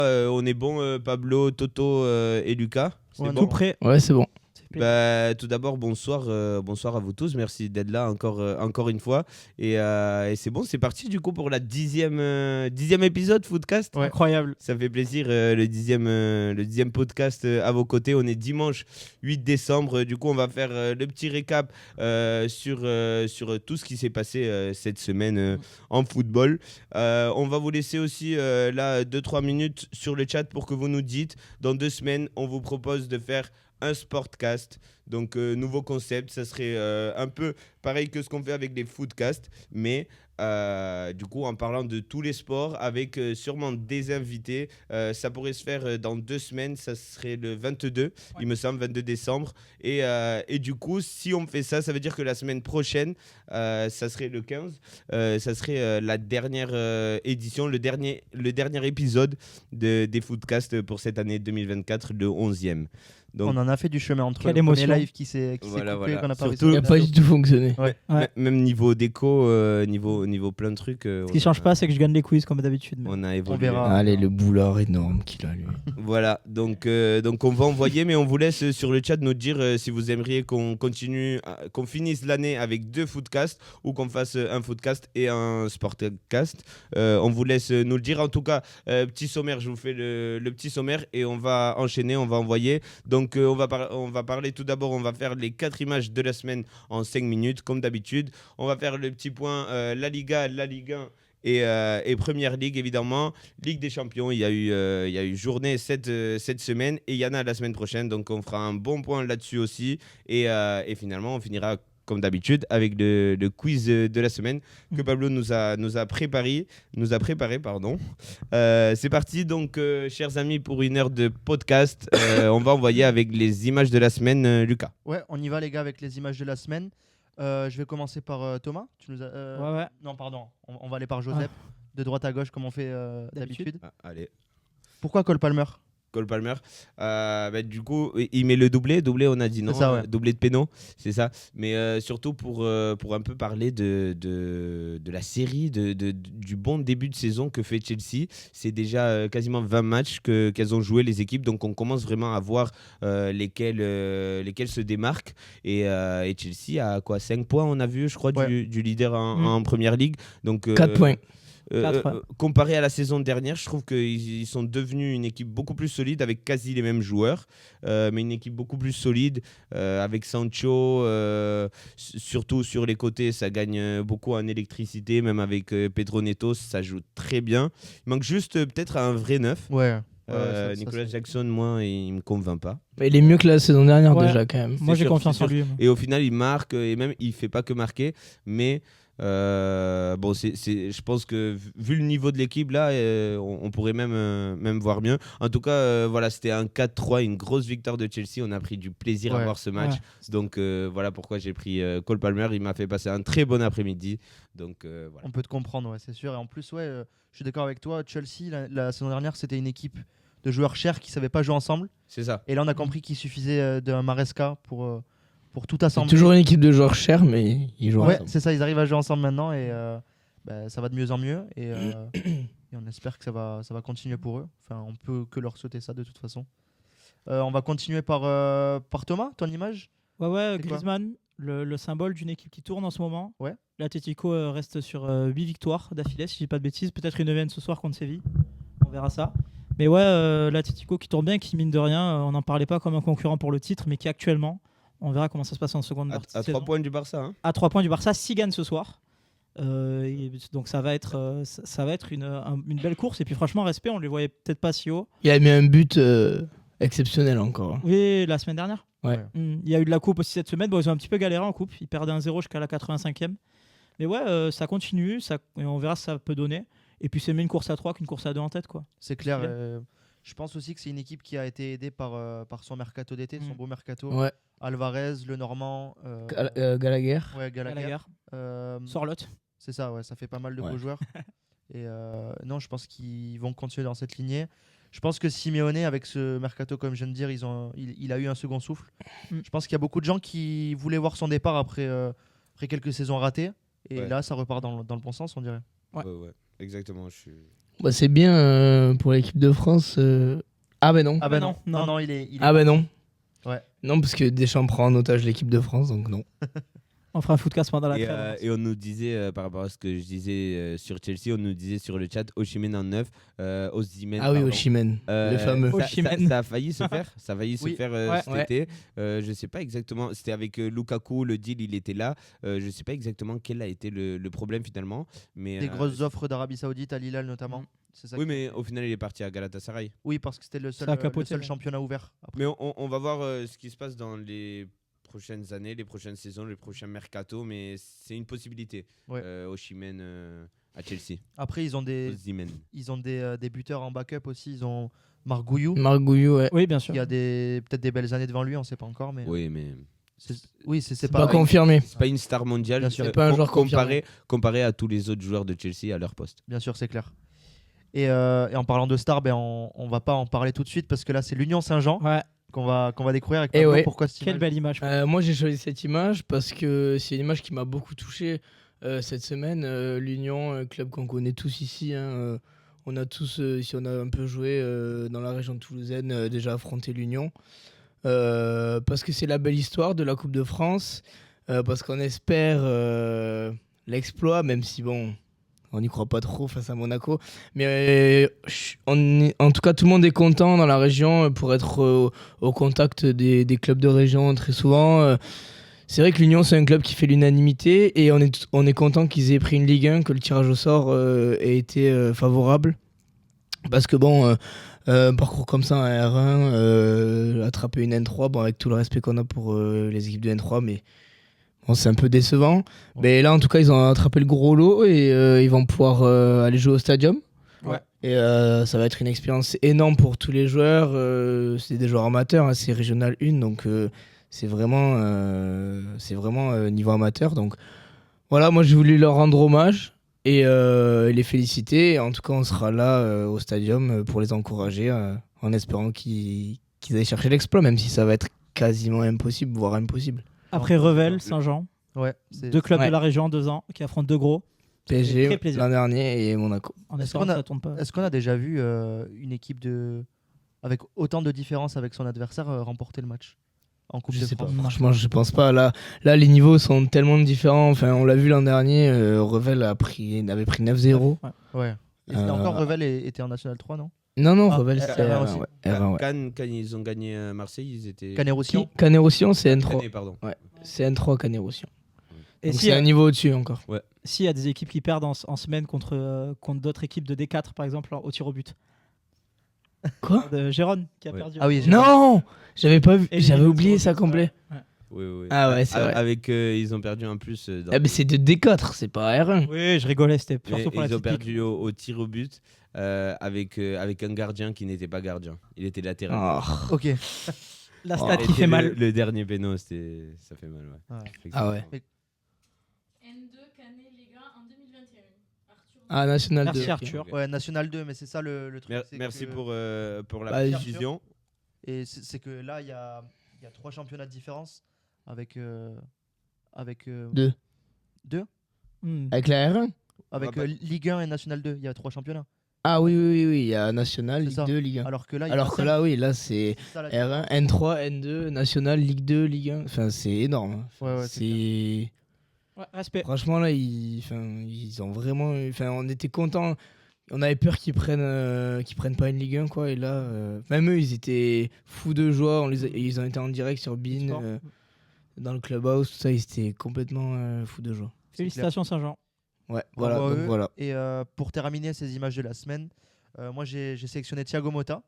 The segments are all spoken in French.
On est bon, Pablo, Toto et Lucas. C'est Ouais, bon. non. Prêt. Ouais, c'est bon. Tout d'abord, bonsoir à vous tous. Merci d'être là encore une fois. Et c'est bon, c'est parti du coup pour la dixième épisode Footcast. Ouais. Incroyable. Ça fait plaisir, le dixième podcast à vos côtés. On est dimanche 8 décembre. Du coup, on va faire le petit récap sur tout ce qui s'est passé cette semaine en football. On va vous laisser aussi là 2-3 minutes sur le chat pour que vous nous dites. Dans 2 semaines, on vous propose de faire un sportcast, donc nouveau concept, ça serait un peu pareil que ce qu'on fait avec les footcasts, mais du coup en parlant de tous les sports avec sûrement des invités. Ça pourrait se faire dans 2 semaines, ça serait le 22, il me semble, 22 décembre, et du coup si on fait ça, ça veut dire que la semaine prochaine, ça serait le 15, ça serait la dernière édition, le dernier épisode des footcasts pour cette année 2024, le 11e. Donc, on en a fait du chemin entre Quelle le premier émotion. live qui s'est coupé, qu'on a pas Surtout, réussi Il à n'a pas faire. du tout fonctionné. Ouais. même niveau déco, niveau plein de trucs. Ce qui change pas, c'est que je gagne les quiz comme d'habitude. mais- On a évolué. verra. Allez, le boulard énorme qu'il a, lui. Voilà, donc on va envoyer, mais on vous laisse sur le chat nous dire si vous aimeriez qu'on continue, qu'on finisse l'année avec 2 footcasts ou qu'on fasse un footcast et un sportcast. On vous laisse nous le dire. En tout cas, petit sommaire, je vous fais le petit sommaire et on va enchaîner, on va envoyer. Donc on va parler tout d'abord, on va faire les 4 images de la semaine en 5 minutes, comme d'habitude. On va faire le petit point La Liga, la Ligue 1 et Première Ligue, évidemment. Ligue des Champions, il y a eu journée cette semaine et il y en a la semaine prochaine. Donc on fera un bon point là-dessus aussi. Et finalement, on finira comme d'habitude avec le quiz de la semaine que Pablo nous a préparé. Pardon. C'est parti donc, chers amis, pour une heure de podcast. On va envoyer avec les images de la semaine, Lucas. Ouais, on y va les gars avec les images de la semaine. Je vais commencer par Thomas. Tu nous as, Ouais. Non, pardon. On va aller par Joseph. De droite à gauche, comme on fait d'habitude. Allez. Pourquoi Cole Palmer? Cole Palmer, du coup, il met le doublé, on a dit non, C'est ça, ouais. doublé de péno, c'est ça. Mais surtout pour un peu parler de la série, du bon début de saison que fait Chelsea. C'est déjà quasiment 20 matchs qu'elles ont joué les équipes, donc on commence vraiment à voir lesquels se démarquent. Et Chelsea a quoi, 5 points, on a vu, je crois, du leader en Première Ligue. Donc 4 points. Comparé à la saison dernière, je trouve qu'ils sont devenus une équipe beaucoup plus solide avec quasi les mêmes joueurs, mais une équipe beaucoup plus solide avec Sancho, surtout sur les côtés, ça gagne beaucoup en électricité, même avec Pedro Neto, ça joue très bien. Il manque juste peut-être un vrai neuf. Ouais. Nicolas Jackson, moi, il me convainc pas. Mais il est mieux que la saison dernière Ouais. déjà quand même. Moi, j'ai sûr, confiance c'est en sûr. lui. Et au final, il marque, et même il fait pas que marquer, mais je pense que vu le niveau de l'équipe là, on pourrait même voir mieux. En tout cas, voilà, c'était un 4-3, une grosse victoire de Chelsea. On a pris du plaisir à voir ce match. Ouais. Donc voilà pourquoi j'ai pris Cole Palmer. Il m'a fait passer un très bon après-midi. Donc voilà. On peut te comprendre, ouais, c'est sûr. Et en plus, je suis d'accord avec toi. Chelsea, la saison dernière, c'était une équipe de joueurs chers qui ne savaient pas jouer ensemble. C'est ça. Et là, on a compris qu'il suffisait d'un Maresca pour tout C'est assembler. toujours une équipe de joueurs chers, mais ils jouent Ouais, ensemble. c'est ça, ils arrivent à jouer ensemble maintenant et ça va de mieux en mieux. Et on espère que ça va continuer pour eux. Enfin, on peut que leur souhaiter ça de toute façon. On va continuer par Thomas, ton image. Ouais, C'est quoi Griezmann, le symbole d'une équipe qui tourne en ce moment. Ouais. L'Atlético reste sur 8 victoires d'affilée, si je dis pas de bêtises. Peut-être une 9e ce soir contre Séville. On verra ça. Mais ouais, l'Atlético qui tourne bien, qui mine de rien, on n'en parlait pas comme un concurrent pour le titre, mais qui actuellement, on verra comment ça se passe en seconde partie. À 3 points du Barça. Hein. À 3 points du Barça, 6 gagne ce soir. Donc ça va être une belle course. Et puis franchement, respect, on ne les voyait peut-être pas si haut. Il a mis un but exceptionnel encore. Oui, la semaine dernière. Ouais. Il y a eu de la coupe aussi cette semaine. Bon, ils ont un petit peu galéré en coupe. Ils perdaient 1-0 jusqu'à la 85e. Mais ouais, ça continue. Et on verra ce que ça peut donner. Et puis c'est mieux une course à 3 qu'une course à 2 en tête, quoi. C'est clair. Je pense aussi que c'est une équipe qui a été aidée par son mercato d'été, son beau mercato. Ouais. Alvarez, le Normand. Gallagher. Ouais, Gallagher. Sorlotte. C'est ça, ouais, ça fait pas mal de Ouais. beaux joueurs. Et non, je pense qu'ils vont continuer dans cette lignée. Je pense que Simeone, avec ce mercato, comme je viens de dire, il a eu un second souffle. Je pense qu'il y a beaucoup de gens qui voulaient voir son départ après quelques saisons ratées. Et Ouais. là, ça repart dans le bon sens, on dirait. Ouais. Ouais, exactement. Bah, c'est bien pour l'équipe de France. Ah ben non. Ah ben non, non, non. non, il est. Ah ben non. Ouais. Non, parce que Deschamps prend en otage l'équipe de France, donc non. On fera un footcast pendant la Et, trêve. et on nous disait, par rapport à ce que je disais sur Chelsea, on nous disait sur le chat Osimhen en 9, Osimhen. Ah oui, pardon. Osimhen, le fameux. Osimhen. Ça a failli se faire, ça a failli se Oui. faire Ouais. cet Ouais. été. Je sais pas exactement, c'était avec Lukaku, le deal il était là. Je sais pas exactement quel a été le problème finalement. Mais, Des grosses offres d'Arabie Saoudite à L'Hilal notamment. C'est ça Oui, qui- mais au final il est parti à Galatasaray. Oui, parce que c'était le Ça a seul capoté, ouais. championnat ouvert. Après. Mais on va voir ce qui se passe dans les prochaines années, les prochaines saisons, les prochains mercato, mais c'est une possibilité. Ouais. Osimhen à Chelsea. Après, ils ont des buteurs en backup aussi. Ils ont Marc Gouillou. Marc Gouillou, ouais. Oui, bien sûr. Il y a peut-être des belles années devant lui, on ne sait pas encore. Mais Oui, mais c'est Pas pas. confirmé. c'est pas une star mondiale. Bien sûr. C'est pas un joueur comparé à tous les autres joueurs de Chelsea à leur poste. Bien sûr, c'est clair. Et en parlant de stars, on va pas en parler tout de suite parce que là, c'est l'Union Saint-Jean Ouais, qu'on va découvrir avec Et Pablo. ouais. Pourquoi cette quelle image belle image. Moi, j'ai choisi cette image parce que c'est une image qui m'a beaucoup touché cette semaine. L'Union, club qu'on connaît tous ici. On a tous, si on a un peu joué dans la région toulousaine, déjà affronté l'Union. Parce que c'est la belle histoire de la Coupe de France. Parce qu'on espère l'exploit, même si bon, on n'y croit pas trop face à Monaco. Mais en tout cas, tout le monde est content dans la région pour être au contact des clubs de région très souvent. C'est vrai que l'Union, c'est un club qui fait l'unanimité et on est content qu'ils aient pris une Ligue 1, que le tirage au sort ait été favorable. Parce que bon, un parcours comme ça en R1, attraper une N3, bon, avec tout le respect qu'on a pour les équipes de N3, mais bon, c'est un peu décevant. Ouais. Mais là, en tout cas, ils ont attrapé le gros lot et ils vont pouvoir aller jouer au stadium. Ouais. Et ça va être une expérience énorme pour tous les joueurs. C'est des joueurs amateurs, hein, c'est Régional 1, donc c'est vraiment niveau amateur. Donc voilà, moi j'ai voulu leur rendre hommage et les féliciter. Et en tout cas, on sera là au stadium pour les encourager en espérant qu'ils aillent chercher l'exploit, même si ça va être quasiment impossible, voire impossible. Après Revel, Saint-Jean, Ouais, deux clubs Ouais. de la région en 2 ans qui affrontent deux gros. Ça fait très PSG plaisir. l'an dernier et Monaco. En Est-ce espérant qu'on que a- ça tourne pas. Est-ce qu'on a déjà vu une équipe avec autant de différence avec son adversaire remporter le match en Coupe Je de sais pas, France? franchement, je pense pas. Là, les niveaux sont tellement différents. Enfin, on l'a vu l'an dernier, Revel avait pris 9-0. Ouais. Ouais. Et c'était encore Revel était en National 3, non? Non, Ah, Revel, R1 c'est R1, aussi. ouais, R1, ouais. Quand ils ont gagné Marseille, ils étaient. Canet-Roussillon. Canet-Roussillon, c'est N3. Canet, pardon. C'est N3 Canet-Roussillon. Et Donc si c'est un niveau au-dessus encore. s'il y a des équipes qui perdent en semaine contre d'autres équipes de D4, par exemple, au tir au but. Quoi De Gérone qui a Ouais. perdu. Ah oui, Non, j'avais pas vu, Et j'avais les oublié autres, ça complet. ouais. Oui, oui. Ah ouais, c'est vrai. Avec, ils ont perdu en plus. Dans- Ah, mais c'est de D4, c'est pas R1. Oui, je rigolais, c'était Mais surtout pour la ils ont petite pique. perdu au tir au but avec un gardien qui n'était pas gardien. Il était latéral. Ah. Ok. La Oh. stat Et qui fait mal. Le dernier péno, ça fait mal. Ouais. Ouais. Ah ouais. N2 Canet Ligue 1 en 2021. Arthur. Ah, National 2. Merci ok. Arthur. Ok. Ouais, National 2, mais c'est ça le truc. c'est Merci que- pour la Bah, précision. Et c'est que là, il y a 3 championnats de différence avec. Deux. Hmm. Avec la R1. Avec bah- Ligue 1 et National 2. Il y a 3 championnats. Ah oui, il y a National, C'est Ligue ça. 2, Ligue 1. Alors que là, il y en a Alors que cinq. là, oui, là c'est C'est ça, la R1, N3, N2, National, Ligue 2, Ligue 1. Enfin, c'est énorme. hein. Ouais, ouais, c'est c'est... Ouais, respect. Franchement, là, ils ont vraiment... Enfin, on était contents. On avait peur qu'ils prennent pas une Ligue 1, quoi. Et là, même eux, ils étaient fous de joie. Ils ont été en direct sur Bein, Sport. dans le clubhouse, tout ça. Ils étaient complètement fous de joie. Félicitations Saint-Jean. Ouais, voilà. Bravo à Donc eux. voilà. Et pour terminer ces images de la semaine, moi j'ai sélectionné Thiago Motta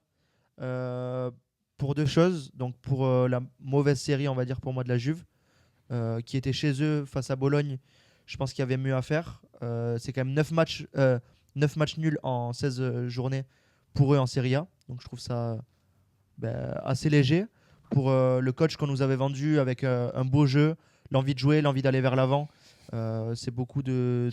pour 2 choses. Donc pour la mauvaise série, on va dire pour moi, de la Juve, qui était chez eux face à Bologne. Je pense qu'il y avait mieux à faire. C'est quand même 9 matchs nuls en 16 journées pour eux en Serie A. Donc je trouve ça assez léger. Pour le coach qu'on nous avait vendu avec un beau jeu, l'envie de jouer, l'envie d'aller vers l'avant. C'est beaucoup de...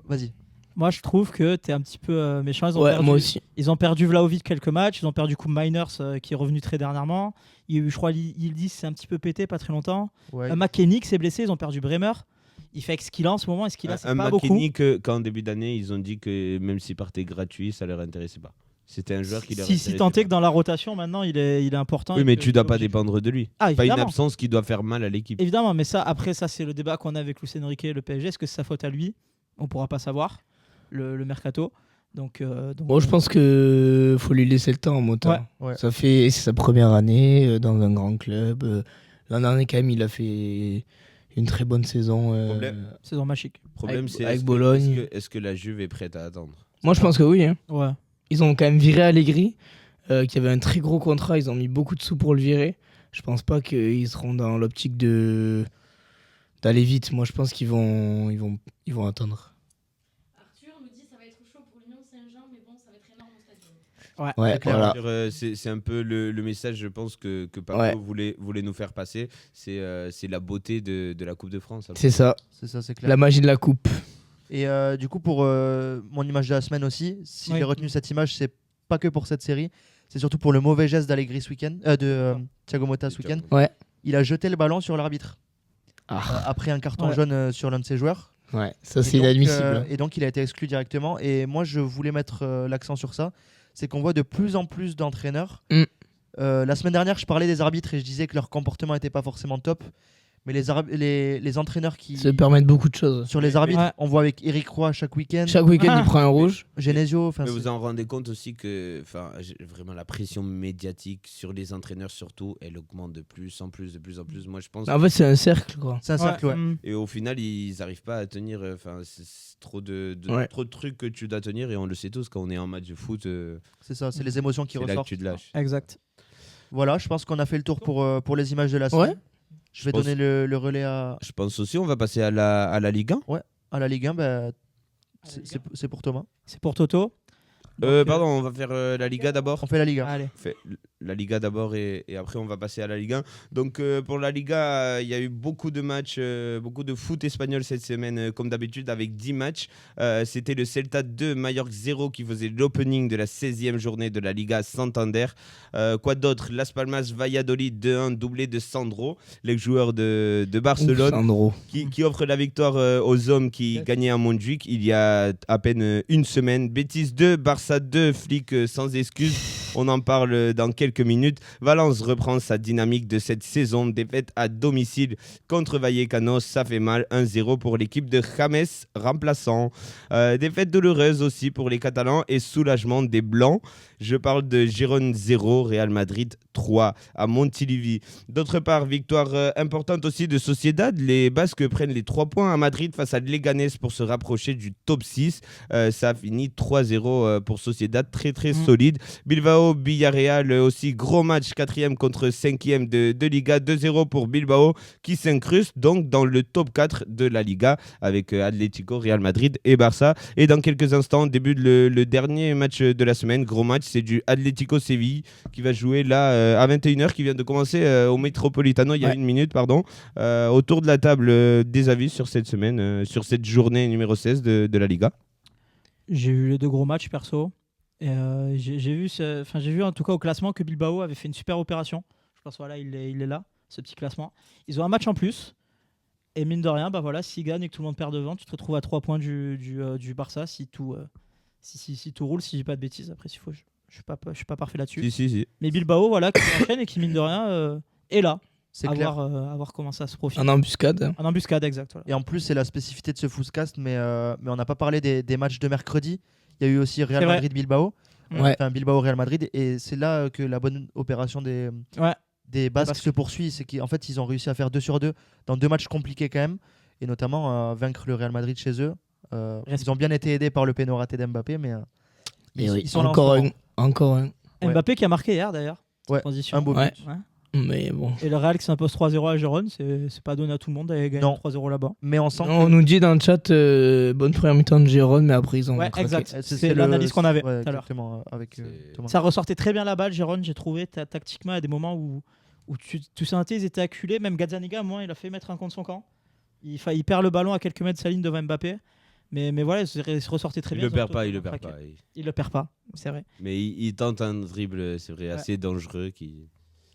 Vas-y. Moi, je trouve que t'es un petit peu méchant. Ils ont Ouais, perdu, moi aussi. Ils ont perdu Vlahovic quelques matchs. Ils ont perdu Koum Miners qui est revenu très dernièrement. Il y a eu, je crois, Yildiz s'est un petit peu pété pas très longtemps. Ouais. McKennick s'est blessé. Ils ont perdu Bremer. il fait avec ce qu'il a en ce moment et ce qu'il a, c'est Un pas beaucoup. McKennie qu'en début d'année, ils ont dit que même s'il partait gratuit, ça leur intéressait pas. C'était un joueur qui leur Si intéressait tant est pas. que dans la rotation, maintenant, il est important. Oui, et mais que tu dois c'est pas obligé. dépendre de lui. Ah, Pas une évidemment. absence qui doit faire mal à l'équipe. Évidemment, mais ça, après, ça, c'est le débat qu'on a avec Luis Enrique et le PSG. Est-ce que c'est sa faute à lui? On pourra pas savoir. Le mercato. Donc, Bon, je pense que faut lui laisser le temps, Mota. Ouais. C'est sa première année dans un grand club. L'an dernier, quand même, il a fait une très bonne saison. saison magique. Le problème, avec- c'est avec est-ce Bologne. que- est-ce que la Juve est prête à attendre? Moi, je pense que oui. Hein. Ouais. Ils ont quand même viré Allegri, qui avait un très gros contrat. Ils ont mis beaucoup de sous pour le virer. Je pense pas qu'ils seront dans l'optique d'aller vite. Moi, je pense qu'ils vont attendre. Arthur nous dit ça va être chaud pour l'Union Saint-Jean, mais bon, ça va être énorme au stade. Ouais, c'est clair. voilà. C'est un peu le message, je pense, que Pablo Ouais. voulait nous faire passer. C'est la beauté de la Coupe de France. C'est ça, C'est ça, c'est clair. la magie de la coupe. Et du coup, pour mon image de la semaine aussi, si Oui. j'ai retenu cette image, c'est pas que pour cette série, c'est surtout pour le mauvais geste d'Allegri ce week-end, de Thiago Motta ce week-end. Ouais. Il a jeté le ballon sur l'arbitre Ah, après un carton Ouais. jaune sur l'un de ses joueurs. ouais, ça c'est Et donc, inadmissible. et donc il a été exclu directement. Et moi, je voulais mettre l'accent sur ça. C'est qu'on voit de plus en plus d'entraîneurs. Mm. La semaine dernière, je parlais des arbitres et je disais que leur comportement n'était pas forcément top. Mais les entraîneurs qui. Se permettent beaucoup de choses. Sur les arbitres, Ouais. on voit avec Eric Roy chaque week-end. Chaque week-end, Ah. il prend un rouge. Genesio. enfin, Mais c'est- vous en rendez compte aussi que vraiment la pression médiatique sur les entraîneurs surtout, elle augmente de plus en plus. Moi je pense. En fait, c'est un cercle, quoi. C'est un cercle, ouais. Mm. Et au final, ils n'arrivent pas à tenir. C'est trop de Ouais. trop de trucs que tu dois tenir et on le sait tous quand on est en match de foot. C'est ça, c'est les émotions qui C'est là que ressortent. tu te lâches. Exact. Voilà, je pense qu'on a fait le tour pour les images de la semaine. Ouais. Je vais Je pense- donner le relais à Je pense aussi, on va passer à la Ligue 1. la Ligue 1. Bah, Ligue 1. c'est pour Thomas. C'est pour Toto. Donc, Pardon, on va faire la Liga d'abord. On fait la Ligue 1. Allez. On fait la Liga d'abord et après on va passer à la Ligue 1. Donc pour la Liga, il y a eu beaucoup de matchs, beaucoup de foot espagnol cette semaine comme d'habitude avec 10 matchs. C'était le Celta 2, Mallorca 0 qui faisait l'opening de la 16e journée de la Liga Santander. Quoi d'autre? Las Palmas Valladolid 2-1, doublé de Sandro, l'ex-joueur de Barcelone. Sandro. Qui offre la victoire aux hommes qui gagnaient à Montjuic il y a à peine une semaine. Betis 2, Barça 2, Flic sans excuse. On en parle dans quelques minutes. Valence reprend sa dynamique de cette saison. Défaite à domicile contre Vallecano, ça fait mal. 1-0 pour l'équipe de James, remplaçant. Défaite douloureuse aussi pour les Catalans et soulagement des Blancs. Je parle de Girone 0, Real Madrid 3 à Montilivi. D'autre part, victoire importante aussi de Sociedad. Les Basques prennent les 3 points à Madrid face à Leganés pour se rapprocher du top 6. Ça a fini 3-0 pour Sociedad, très très solide. Bilbao, Villarreal aussi, gros match, 4e contre 5e de Liga. 2-0 pour Bilbao qui s'incruste donc dans le top 4 de la Liga avec Atlético, Real Madrid et Barça. Et dans quelques instants, on débute le dernier match de la semaine, gros match, c'est du Atlético Séville qui va jouer là à 21h, qui vient de commencer au Metropolitano il y a une minute, pardon. Autour de la table, des avis sur cette semaine, sur cette journée numéro 16 de la Liga. J'ai vu les deux gros matchs perso. Et j'ai vu en tout cas au classement que Bilbao avait fait une super opération. Je pense voilà, il est là, ce petit classement. Ils ont un match en plus. Et mine de rien, bah voilà, s'ils gagnent et que tout le monde perd devant, tu te retrouves à 3 points du Barça si tout roule, si je dis pas de bêtises. Après, s'il faut, je suis pas parfait là-dessus. Si. Mais Bilbao, voilà, qui enchaîne et qui mine de rien est là. C'est à clair. voir comment ça se profile. En embuscade. En embuscade, exact. Voilà. Et en plus, c'est la spécificité de ce Footcast, mais on n'a pas parlé des matchs de mercredi. Il y a eu aussi Real C'est vrai. Madrid-Bilbao. Ouais. Enfin, Bilbao-Real Madrid. Et c'est là que la bonne opération des Basques Basques. se poursuit. C'est qu'en fait, ils ont réussi à faire 2 sur 2 dans 2 matchs compliqués quand même. Et notamment vaincre le Real Madrid chez eux. Ils ont bien été aidés par le péno raté d'Mbappé, mais ils sont là en ce moment. Encore un. Ouais. Mbappé qui a marqué hier d'ailleurs. Ouais, Transition. un beau Ouais. but. Ouais. Mais bon. Et le Real qui s'impose 3-0 à Gérone, c'est pas donné à tout le monde d'aller gagner Non. 3-0 là-bas. Mais on sent On que nous dit dans le chat bonne première mi-temps de Gérone, mais après ils ont Ouais, craqué. exact. c'est C'est l'analyse qu'on avait ouais, tout à l'heure. exactement, avec Thomas. Ça ressortait très bien la balle, Gérone, j'ai trouvé tactiquement à des moments où tu sentais ils étaient acculés. Même Gazzaniga, moi, il a fait mettre un contre son camp. Il perd le ballon à quelques mètres de sa ligne devant Mbappé. Mais voilà, il se ressortait très Il bien. le perd pas, il le perd pas. Il le perd pas, c'est vrai. Mais il tente un dribble, c'est vrai, assez dangereux.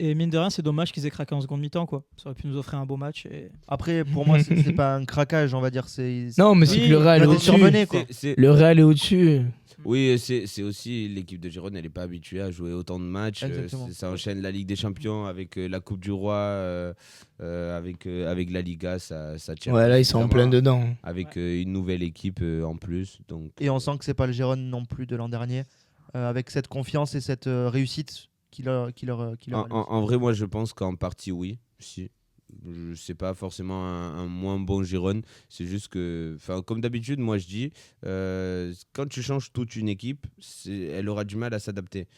Et mine de rien, c'est dommage qu'ils aient craqué en seconde mi-temps, quoi. Ça aurait pu nous offrir un beau match. Et... Après, pour moi, c'est pas un craquage, on va dire. Non, mais c'est Oui, que le Real est il a au-dessus. surmené, quoi. Le Real est au-dessus. Oui, c'est aussi l'équipe de Gérone, elle n'est pas habituée à jouer autant de matchs. Exactement. Ça enchaîne la Ligue des Champions avec la Coupe du Roi, avec la Liga, ça tient. Ouais, là, ils sont en plein dedans. Avec une nouvelle équipe en plus. Donc, Et on sent que c'est pas le Gérone non plus de l'an dernier, avec cette confiance et cette réussite qu'il leur en vrai, moi, je pense qu'en partie, oui. Si. C'est pas forcément un moins bon Gérone, c'est juste que, comme d'habitude, moi je dis, quand tu changes toute une équipe, elle aura du mal à s'adapter.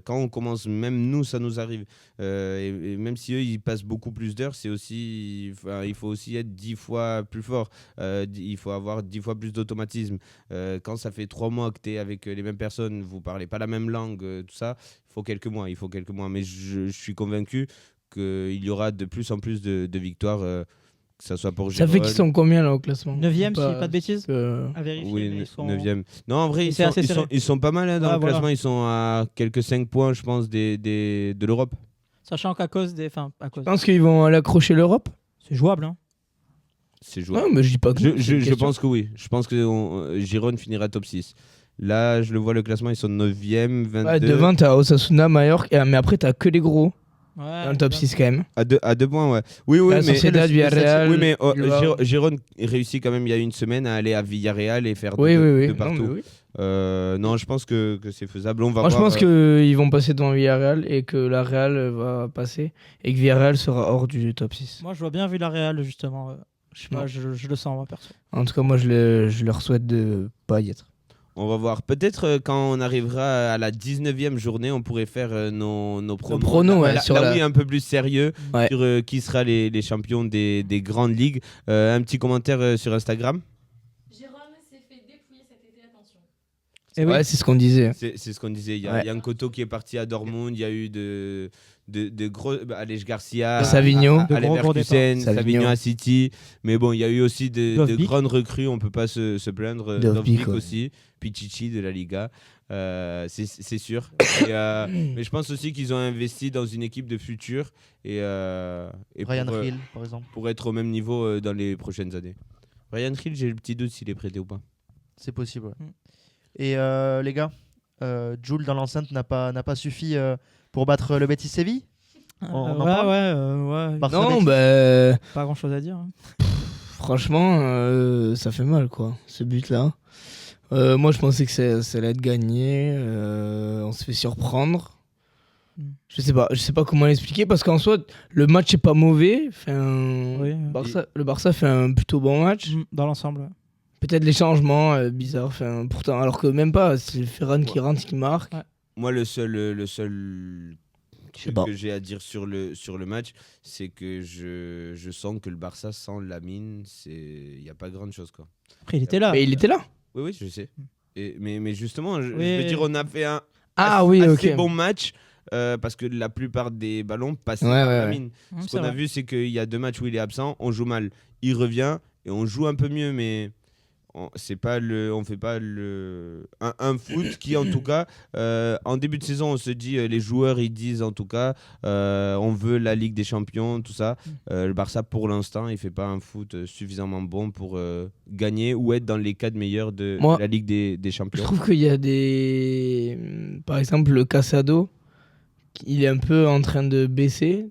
Quand on commence, même nous, ça nous arrive, et même si eux ils passent beaucoup plus d'heures, c'est aussi, il faut aussi être 10 fois plus fort, il faut avoir 10 fois plus d'automatisme. Quand ça fait 3 mois que tu es avec les mêmes personnes, vous parlez pas la même langue, tout ça, il faut quelques mois, mais je suis convaincu qu'il y aura de plus en plus de victoires, que ça soit pour Ça Gérone. fait qu'ils sont combien là au classement 9ème, si je dis pas de bêtises. À vérifier. Oui, mais ils sont... 9e. Non, en vrai, C'est assez serré. ils sont pas mal dans Ah, le voilà. classement. Ils sont à quelques 5 points, je pense, de l'Europe. Sachant qu'à cause des. Enfin, à cause. Je pense qu'ils vont aller accrocher l'Europe. C'est jouable, hein. C'est jouable. Ouais, mais je dis pas que non, c'est une Je question. pense que oui. Je pense que Gérone finira top 6. Là, je le vois, le classement, ils sont 9e, 22. Ouais, devant, t'as Osasuna, Mallorca, mais après, t'as que les gros Ouais, dans le top 6 quand même. À 2 points, ouais. Oui, La mais. Sociedad, Villarreal. Oui, mais Bilbao. Gérone réussit quand même il y a une semaine à aller à Villarreal et faire Oui, oui, de oui. Non, partout. mais oui. Non, je pense que c'est faisable. On va Moi, je voir, pense qu'ils vont passer devant Villarreal et que la Real va passer et que Villarreal sera hors du top 6. Moi, je vois bien Villarreal, justement. Je sais pas, Non. je le sens, moi, perso. En tout cas, moi, je leur souhaite de pas y être. On va voir. Peut-être quand on arrivera à la 19e journée, on pourrait faire nos pronos. pronos, ouais, Là, sur là, la- oui, un peu plus sérieux Ouais. sur qui sera les champions des grandes ligues. Un petit commentaire sur Instagram. Jérôme s'est fait dépouiller cet été, attention. Et oui. Ouais, c'est ce qu'on disait. C'est ce qu'on disait. Il y Ouais. a Yankoto qui est parti à Dortmund. Il y a eu de gros. Alej Garcia, Savigno. De gros Leverkusen, départs. Savigno à City. Mais bon, il y a eu aussi de Dovbyk. grandes recrues. On peut pas se plaindre. Dovbyk, Dovbyk ouais. aussi. Pichichi de la Liga. C'est sûr. Mais je pense aussi qu'ils ont investi dans une équipe de futur et Ryan pour, Hill, par exemple. pour être au même niveau dans les prochaines années. Ryan Hill, j'ai le petit doute s'il est prêté ou pas. C'est possible. Ouais. Mm. Et les gars, Jules dans l'enceinte n'a pas suffi pour battre le Betis Séville. On en parle ouais. Barça Non, Betis. bah, Pas grand chose à dire. hein. franchement, ça fait mal, quoi, ce but-là. Moi, je pensais que ça allait être gagné. On se fait surprendre. Je sais pas comment l'expliquer parce qu'en soi, le match est pas mauvais. Enfin, Oui. Le Barça fait un plutôt bon match. Dans l'ensemble. ouais. Peut-être les changements bizarres. Enfin, pourtant, alors que même pas, c'est Ferran qui rentre, qui marque. Ouais. Moi, le seul Je sais truc pas. que j'ai à dire sur le match, c'est que je sens que le Barça sans Lamine, il n'y a pas grande chose, quoi. Après, il était là. Mais il était là. Oui, je sais. Mais justement, je Oui. veux dire, on a fait un Ah oui, assez ok. bon match parce que la plupart des ballons passaient Ouais, par ouais, Lamine. Ce C'est qu'on a vrai. vu, c'est qu'il y a 2 matchs où il est absent, on joue mal, il revient et on joue un peu mieux, mais on fait pas un foot qui, en tout cas, en début de saison, on se dit, les joueurs, ils disent en tout cas, on veut la Ligue des Champions, tout ça. Le Barça, pour l'instant, il fait pas un foot suffisamment bon pour gagner ou être dans les 4 meilleurs de Moi, la Ligue des Je Champions. trouve qu'il y a par exemple, le Casado, il est un peu en train de baisser.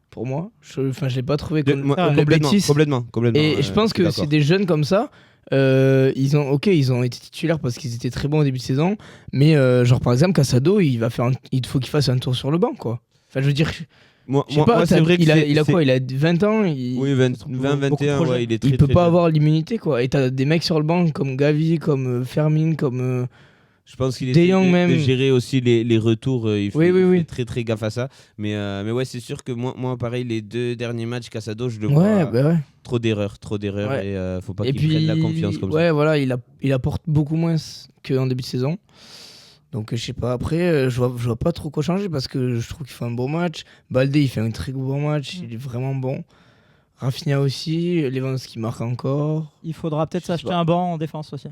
Pour moi, je l'ai pas trouvé comme le complètement, Betis. complètement. Et je pense que c'est c'est des jeunes comme ça. Ils ont été titulaires parce qu'ils étaient très bons au début de saison. Mais genre par exemple, Casado, il faut qu'il fasse un tour sur le banc, quoi. Enfin, je veux dire, Moi, je sais pas, c'est vrai que il a quoi? Il a 20 ans. Oui, 20, beaucoup 21, trop jeune. ouais, il est très Il peut très pas jeune. avoir l'immunité, quoi. Et t'as des mecs sur le banc comme Gavi, comme Fermin, comme. Je pense qu'il De essaie Jong de même. gérer aussi les retours. Il fait, Oui, oui, il oui. fait très très gaffe à ça. Mais ouais, c'est sûr que moi, pareil, les 2 derniers matchs Casado, je le Ouais, vois bah ouais. trop d'erreurs. Ouais. Et faut pas Et qu'il prenne puis, la confiance comme ouais, ça. voilà, il apporte beaucoup moins qu'en début de saison. Donc, je sais pas. Après, je vois pas trop quoi changer parce que je trouve qu'il fait un bon match. Baldé, il fait un très bon match. Il est vraiment bon. Rafinha aussi. Lewandowski marque encore. Il faudra peut-être Je sais s'acheter pas. un banc en défense aussi.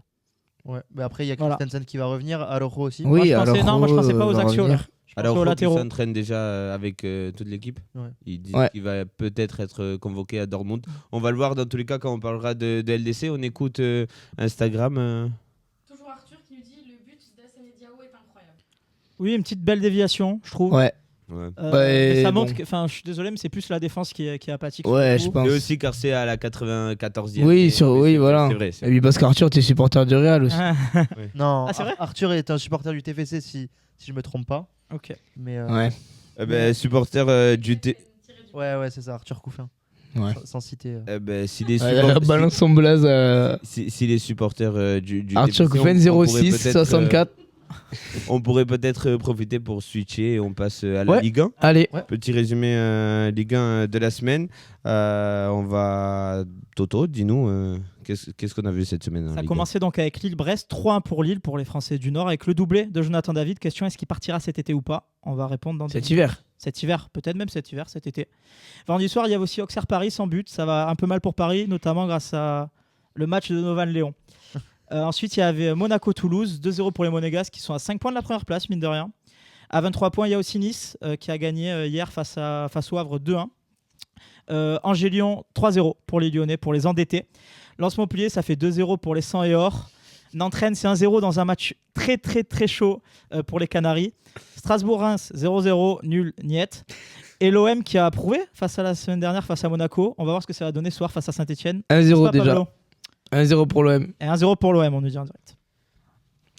Ouais. Mais après, il y a Voilà. Christensen qui va revenir, Araujo aussi. Moi, Oui, je pensais- alors. non, moi, je pensais pas aux Axios, là. Alors, aux Rob, il latéraux. s'entraîne déjà avec toute l'équipe. Ouais. Il dit Ouais. qu'il va peut-être être convoqué à Dortmund. On va le voir dans tous les cas quand on parlera de LDC. On écoute Instagram. Toujours Arthur qui nous dit le but d'Hassane Diao est incroyable. Oui, une petite belle déviation, je trouve. Ouais, Ouais. Mais ça bon. montre que, enfin, je suis désolé, mais c'est plus la défense qui est apathique. Ouais, sur je le coup. pense. Et aussi car c'est à la 94e. Oui, Mais oui, c'est- voilà. C'est vrai. Et puis parce qu'Arthur, t'es supporter du Real aussi. Ah, Non, Ah, c'est vrai Arthur est un supporter du TFC si je me trompe pas. ok. Mais Ouais. Supporter du T. ouais, c'est ça, Arthur Couffin. Ouais. Sans citer. Si les Ouais, supporters- balance son blaze à si les supporters du Arthur TFC, Couffen on pourrait 06 peut-être, 64. on pourrait peut-être profiter pour switcher et on passe à la Ouais. Ligue 1. Allez, Petit résumé Ligue 1 de la semaine. On va. Toto, dis-nous, qu'est-ce qu'on a vu cette semaine en Ça a Ligue 1? commencé donc avec Lille-Brest, 3-1 pour Lille, pour les Français du Nord, avec le doublé de Jonathan David. Question, est-ce qu'il partira cet été ou pas? On va répondre dans cet hiver. Cet hiver, peut-être même cet hiver, cet été. Vendredi soir, il y a aussi Auxerre Paris sans but. Ça va un peu mal pour Paris, notamment grâce à le match de Novan Léon. Ensuite, il y avait Monaco-Toulouse, 2-0 pour les Monégasques qui sont à 5 points de la première place, mine de rien. À 23 points, il y a aussi Nice qui a gagné hier face au Havre 2-1. Angers-Lyon, 3-0 pour les Lyonnais, pour les endettés. Lens-Montpellier, ça fait 2-0 pour les 100 et or. Nantes-Rennes, c'est 1-0 dans un match très très très chaud pour les Canaries. Strasbourg-Reims, 0-0, nul, niet. Et l'OM qui a prouvé face à la semaine dernière face à Monaco. On va voir ce que ça va donner ce soir face à Saint-Etienne. 1-0 déjà. 1-0 pour l'OM. Et 1-0 pour l'OM, on nous dit en direct.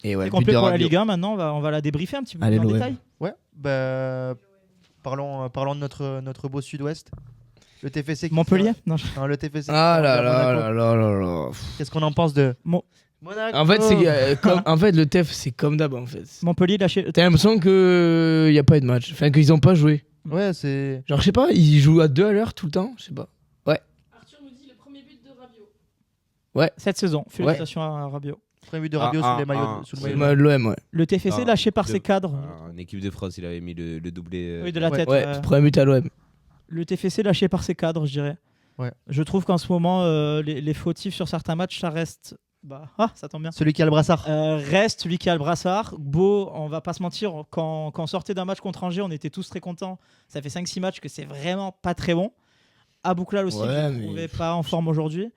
Et ouais, C'est but complet de pour la Rabiot. Ligue 1 maintenant, on va la débriefer un petit peu Allez, plus en l'OM. détail. Ouais, bah, parlons de notre beau sud-ouest. Le TFC. qui- Montpellier Non, Non, le TFC. Ah qui là perd là Monaco. là là là là. Qu'est-ce qu'on en pense de Mo- Monaco? En fait, en fait, le TEF, c'est comme d'hab en fait. Montpellier lâché. T'as l'impression qu'il n'y a pas eu de match. Enfin, qu'ils ont pas joué. Ouais, c'est. Genre, je sais pas, ils jouent à 2 à l'heure tout le temps. Je sais pas. Arthur nous dit le premier but de Rabiot. Cette saison, félicitations à Rabiot. Premier but de Rabiot sous le C'est maillot. le maillot de l'OM, ouais. Le TFC Ah, lâché par de- ses cadres. En équipe de France, il avait mis le doublé. Oui, de la Ouais. tête. Ouais, premier but à l'OM. Le TFC lâché par ses cadres, je dirais. Ouais. Je trouve qu'en ce moment, les fautifs sur certains matchs, ça reste. Ça tombe bien. Celui qui a le brassard. Reste celui qui a le brassard. Beau, on va pas se mentir, quand on sortait d'un match contre Angers, on était tous très contents. Ça fait 5-6 matchs que c'est vraiment pas très bon. Abouklal aussi, Ouais, je ne mais- trouvais pas en forme aujourd'hui.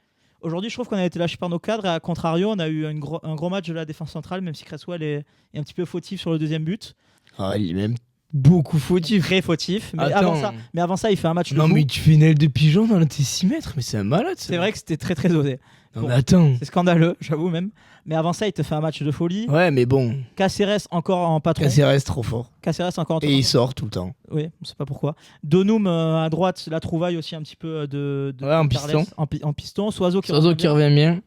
Aujourd'hui, je trouve qu'on a été lâché par nos cadres. Et à contrario, on a eu un gros match de la défense centrale, même si Cresswell est un petit peu fautif sur le deuxième but. Ah, il est même beaucoup fautif. Très fautif. Mais Attends. avant ça, il fait un match de Non, fou. mais tu fais une aile de pigeon dans tes 6 mètres, mais c'est un malade. C'est vrai que c'était très très osé. Non, Bon. mais attends. C'est scandaleux, j'avoue même. Mais avant ça, il te fait un match de folie. Ouais, mais bon, Caceres encore en patron. Cassé reste trop fort. Caceres encore en Et il sort tout le temps. Oui, on sait pas pourquoi. Donum à droite, la trouvaille aussi un petit peu de Ouais, en Carles, piston. en piston. Soiseau qui Soiseau revient qui bien. revient bien.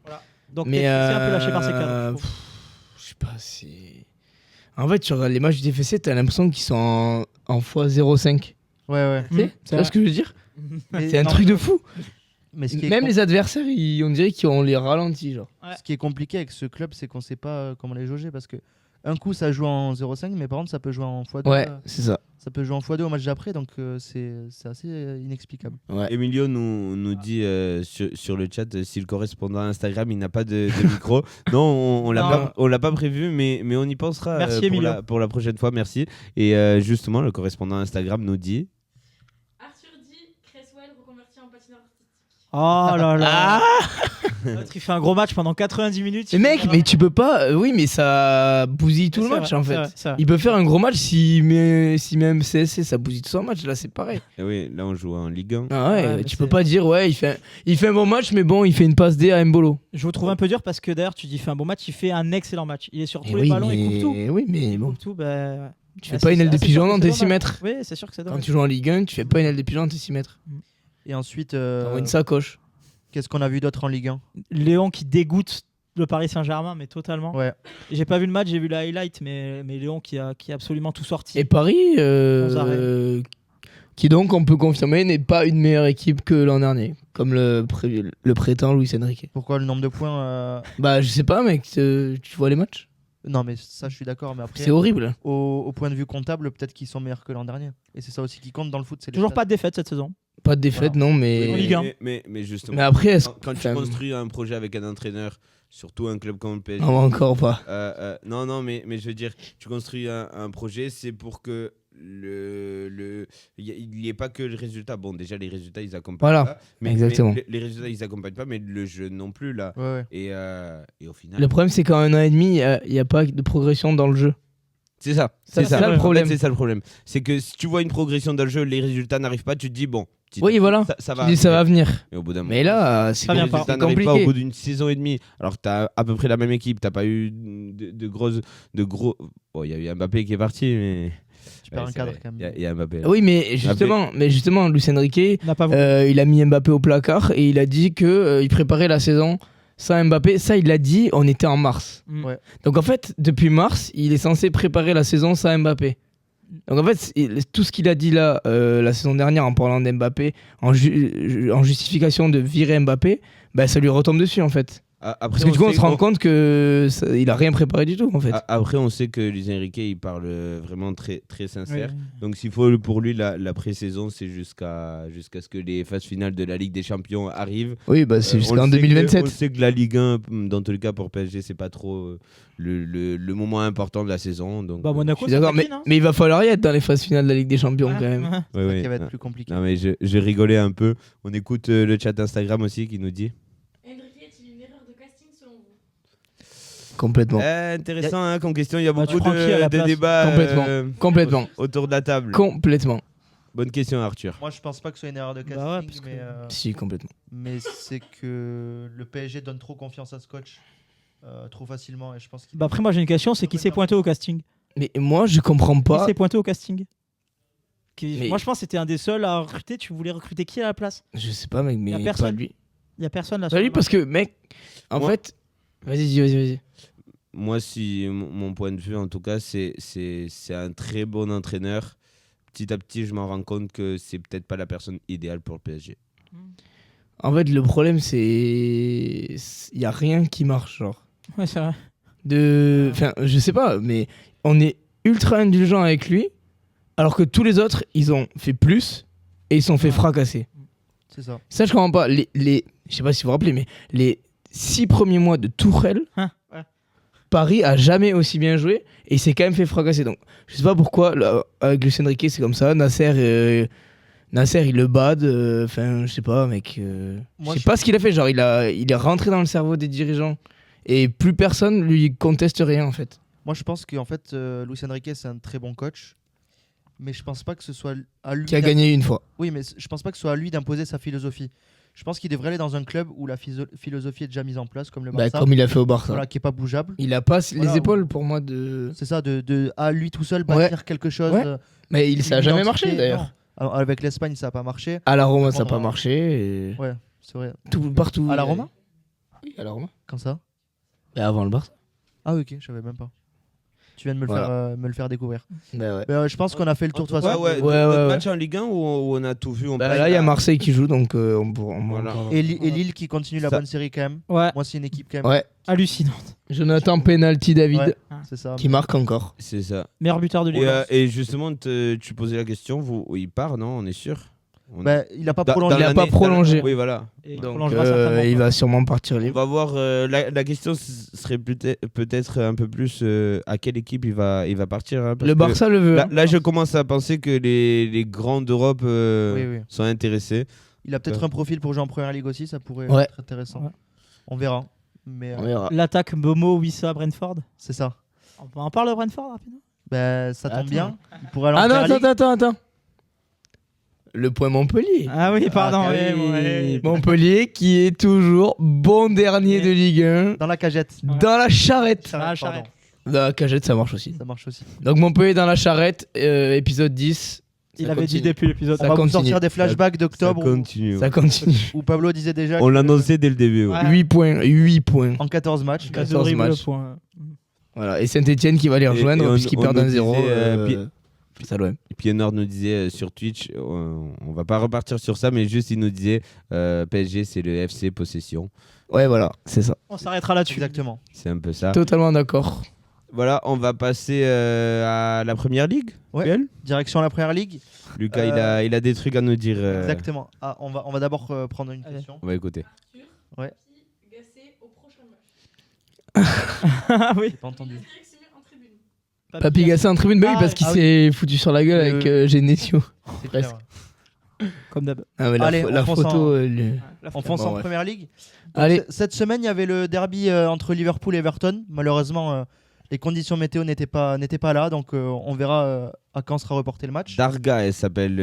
Donc Mais c'est un peu lâché par ses cadres. je trouve. Je sais pas, c'est. En fait, tu regardes les matchs du TFC, t'as l'impression qu'ils sont en x0,5. Ouais. Tu sais c'est Tu vois vrai. ce que je veux dire Mais- C'est un non, truc de fou. Mais ce qui est Même les adversaires, on dirait qu'ils ont les ralentis, genre. Ce qui est compliqué avec ce club, c'est qu'on sait pas comment les jauger parce que un coup ça joue en 0,5, mais par contre ça peut jouer en x2. Ouais, c'est ça. Ça peut jouer en x2 au match d'après, donc c'est assez inexplicable. Ouais. Emilio nous dit sur le chat si le correspondant Instagram il n'a pas de micro. Non, on l'a pas prévu, mais on y pensera Merci, Emilio. pour la prochaine fois. Merci. Et justement, le correspondant Instagram nous dit. Arthur dit Cresswell reconverti en patineur artistique. Oh là là. L'autre, il fait un gros match pendant 90 minutes. Mais mec, mais tu peux pas. Oui, mais ça bousille tout le C'est match vrai, en c'est fait. vrai, c'est vrai. Il peut faire un gros match si même CSC ça bousille tout son match. Là, c'est pareil. Eh oui, là on joue en Ligue 1. Ah ouais, Ouais, mais tu peux c'est- pas dire ouais, il fait un bon match, mais bon, il fait une passe D à Mbolo. Je vous trouve un peu dur parce que d'ailleurs, tu dis il fait un bon match, il fait un excellent match. Il est sur tous Et les oui, ballons, il coupe tout. oui, mais Il bon, coupe tout. Bah, tu fais pas une aile de pigeon dans tes 6 mètres. Oui, c'est sûr que c'est Quand dommage. tu joues en Ligue 1, tu fais pas une aile de pigeon dans tes 6 mètres. Et ensuite, T'envoies une sacoche. qu'est-ce qu'on a vu d'autre en Ligue 1? Léon qui dégoûte le Paris Saint-Germain, mais totalement. Ouais. J'ai pas vu le match, j'ai vu la highlight, mais Léon qui a absolument tout sorti. Et Paris, qui donc on peut confirmer n'est pas une meilleure équipe que l'an dernier, comme le prétend Luis Enrique. Pourquoi le nombre de points Bah je sais pas mec, tu vois les matchs? Non, mais ça je suis d'accord, mais après, C'est horrible. au point de vue comptable, peut-être qu'ils sont meilleurs que l'an dernier. Et c'est ça aussi qui compte dans le foot. C'est les Toujours stats. pas de défaite cette saison. Pas de défaite Voilà. non, mais En Ligue 1. Mais justement, Mais après, est-ce quand tu enfin, construis un projet avec un entraîneur, surtout un club comme le PSG. non, encore pas. Non, mais je veux dire, tu construis un projet, c'est pour que il n'y a pas que le résultat. Bon, déjà, les résultats, ils accompagnent Voilà, pas. Mais, exactement. mais les résultats, ils accompagnent pas, mais le jeu non plus, là. Ouais. Et au final. Le problème, c'est qu'en 1 an et demi, il n'y a pas de progression dans le jeu. C'est ça. C'est ça le problème. En fait, c'est ça le problème. C'est que si tu vois une progression dans le jeu, les résultats n'arrivent pas, tu te dis, bon. Oui, voilà. Ça Tu dis, ça va venir. Et au bout d'un Mais là, c'est Ça vient les pas. résultats c'est n'arrivent pas au compliqué. bout d'une saison et demie. Alors que tu as à peu près la même équipe, tu pas eu de gros. Bon, il y a eu Mbappé qui est parti, mais. Tu perds un c'est cadre vrai. quand même. Il y a Mbappé. là. Oui, mais justement, Luis Enrique, Il n'a pas voulu. il a mis Mbappé au placard et il a dit que il préparait la saison sans Mbappé. Ça, il l'a dit, on était en mars. Mm. Ouais. Donc en fait, depuis mars, il est censé préparer la saison sans Mbappé. Donc en fait, tout ce qu'il a dit là, la saison dernière en parlant d'Mbappé, en justification de virer Mbappé, bah, ça lui retombe dessus en fait. Après, Parce que du coup, on sait se rend qu'on- compte que il a rien préparé du tout en fait. Après, on sait que Luis Enrique, il parle vraiment très, très sincère. Oui. Donc, s'il faut pour lui, la pré-saison, c'est jusqu'à ce que les phases finales de la Ligue des Champions arrivent. Oui, bah c'est On jusqu'en le sait 2027. on sait que la Ligue 1, dans tous les cas, pour PSG, c'est pas trop le moment important de la saison. Donc, Bah, Je Monaco, suis d'accord, mais il va falloir y être dans les phases finales de la Ligue des Champions quand même. ouais, C'est ça ouais. qui va être Ah. plus compliqué. Non, mais je rigolais un peu. On écoute le chat Instagram aussi qui nous dit. Enrique est-il une erreur de casting selon vous? Complètement. Intéressant hein, comme question. Il y a Bah, beaucoup tu prends qui à la de place débats Complètement. autour de la table. Complètement. Bonne question, Arthur. Moi, je pense pas que ce soit une erreur de casting, Bah ouais, parce que- Si, complètement. mais c'est que le PSG donne trop confiance à ce coach trop facilement et je pense qu'il Bah, après, moi, j'ai une question c'est qui s'est pointé au casting Mais moi, je comprends Qui pas. s'est pointé au casting Mais- Moi, je pense que c'était un des seuls à recruter. Tu voulais recruter qui à la place Je sais pas, mec, mais Y a pas personne. lui. Il y a personne là. Pas lui, parce que, mec, en Moi- fait. Vas-y. Moi, si mon point de vue, en tout cas, c'est un très bon entraîneur. Petit à petit, je m'en rends compte que c'est peut-être pas la personne idéale pour le PSG. En fait, le problème, c'est. Il y a rien qui marche, genre. Ouais, c'est vrai. Enfin, je sais pas, mais on est ultra indulgent avec lui, alors que tous les autres, ils ont fait plus et ils sont fait Ouais. fracasser. c'est ça. Ça, je comprends pas. Je sais pas si vous vous rappelez, mais les 6 premiers mois de Tourelle, Hein, ouais. Paris a jamais aussi bien joué et il s'est quand même fait fracasser. Donc, je sais pas pourquoi, là, avec Luis Enrique, c'est comme ça. Nasser, il le bade. Enfin, je sais pas, mec. Moi, Je sais pas ce qu'il a fait. Genre, il est rentré dans le cerveau des dirigeants et plus personne lui conteste rien, en fait. Moi, je pense qu'en fait, Luis Enrique, c'est un très bon coach, mais je pense pas que ce soit à lui. Qui a gagné une fois. Oui, mais je pense pas que ce soit à lui d'imposer sa philosophie. Je pense qu'il devrait aller dans un club où la philosophie est déjà mise en place, comme le Bah, Barça, comme il a fait au Barça. voilà, qui est pas bougeable. Il a pas Voilà, les épaules pour moi de. C'est ça, de à lui tout seul bâtir quelque chose. Ouais. Mais ça a une jamais identité. marché d'ailleurs. Non. Alors, avec l'Espagne, ça a pas marché. À la Roma, ça n'a pas Pendant- marché. Ouais, c'est vrai. Tout, partout. À la Roma Oui, à la Roma. Quand ça Et avant le Barça. Ah, ok, je savais même pas. Tu viens de me le faire découvrir. Bah ouais. Mais, je pense qu'on a fait le tour de toute façon. Ouais, Ouais, d'autres ouais. matchs en Ligue 1 où on a tout vu. Bah, là, il y a Marseille qui joue, donc on pourra. Voilà. Et Lille qui continue la Ça- bonne série quand même. Ouais, Moi, c'est une équipe quand même. Ouais. hallucinante. Jonathan Penalty David Ouais, c'est ça. qui marque encore. C'est ça. Meilleur buteur de Et, Ligue 1. et justement, tu posais la question, il part, non? On est sûr? Bah, il a pas Dans- prolongé. dans Il a l'année- pas prolongé. Oui, voilà. Et il Donc prolongera certainement il pas. va sûrement partir On libre. va voir. La question serait peut-être un peu plus à quelle équipe il va partir. hein, parce Le que Barça le veut. Là, hein. là, je commence à penser que les grands d'Europe Oui. sont intéressés. Il a peut-être un profil pour jouer en première ligue aussi, ça pourrait Ouais. être intéressant. Ouais. On verra. Mais On verra. L'attaque Bomo, Wissa, Brentford. c'est ça. On parle de Brentford rapidement Bah, ça tombe Attends. bien. Il pourrait aller en Ah non, première ligue. attends. Le point Montpellier. Ah oui, pardon. Ah, ouais, oui. ouais. Montpellier qui est toujours bon dernier de Ligue 1 Dans la cagette. dans la charrette. Ah, Pardon. charrette. Dans la cagette, ça marche aussi. Ça marche aussi. Donc Montpellier dans la charrette, épisode 10. Il Ça avait dit continue. depuis l'épisode. On va vous continue. sortir des flashbacks Ça d'octobre continue. Ça continue. où Pablo disait déjà On que- l'annonçait dès le début. ouais. Ouais. 8 points. en 14 matchs. 14 Horrible matchs. point. Voilà. Et Saint-Etienne qui va les rejoindre et on- puisqu'ils on perdent nous 1-0. disait, Ça l'OM. Et puis Nord nous disait sur Twitch, on va pas repartir sur ça, mais juste il nous disait PSG c'est le FC possession. Ouais, voilà, c'est ça. On s'arrêtera là-dessus. Exactement. C'est un peu ça. Totalement d'accord. Voilà, on va passer à la première ligue. Ouais. Gaël Direction la première ligue. Lucas, il a des trucs à nous dire. Exactement. Ah, on va d'abord prendre une Allez. question. On va écouter. Arthur, Ouais. qui Gassé au prochain match. Ah oui. J'ai pas entendu. Est-ce sélectionné en tribune? Papy Gasset en tribune, bah oui, Ah, parce qu'il ah oui. s'est foutu sur la gueule avec Genesio. C'est Presque. clair. Comme d'hab. Ah, mais Allez, la on fonce photo. en- La On flemme. fonce en ouais. Première Ligue. Donc, Allez. Cette semaine, il y avait le derby entre Liverpool et Everton. Malheureusement, les conditions météo n'étaient pas là, donc on verra à quand sera reporté le match. Darga, elle s'appelle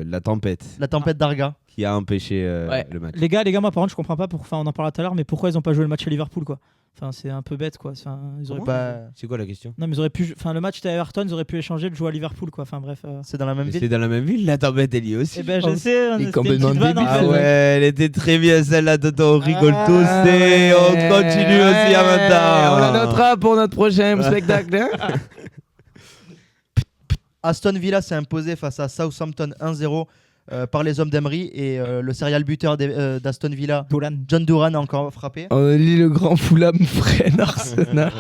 la tempête, La tempête d'Arga. qui a empêché Ouais. le match. Les gars, moi par contre, je comprends pas. Enfin, on en parlera tout à l'heure, mais pourquoi ils ont pas joué le match à Liverpool, quoi. Enfin, c'est un peu bête, quoi. Enfin, ils auraient pu- Bah, C'est quoi la question? Non, mais ils auraient pu. Enfin, le match était à Everton, ils auraient pu échanger le jouer à Liverpool, quoi. Enfin, bref. c'est dans la même Mais ville. c'est dans la même ville, la tempête, elle y est aussi. Eh ben, je je pense. sais. Il est C'était une complètement petite vanne, débile, en Ah fait. ouais, elle était très bien celle-là, Toto. On rigole Ah, tous et on continue aussi à maintenant. On la notera pour notre prochain spectacle. Hein. Aston Villa s'est imposé face à Southampton 1-0 par les hommes d'Emery et le serial buteur d'Aston Villa, Dolan. John Duran, a encore frappé. On lit le grand Fulham freine Arsenal.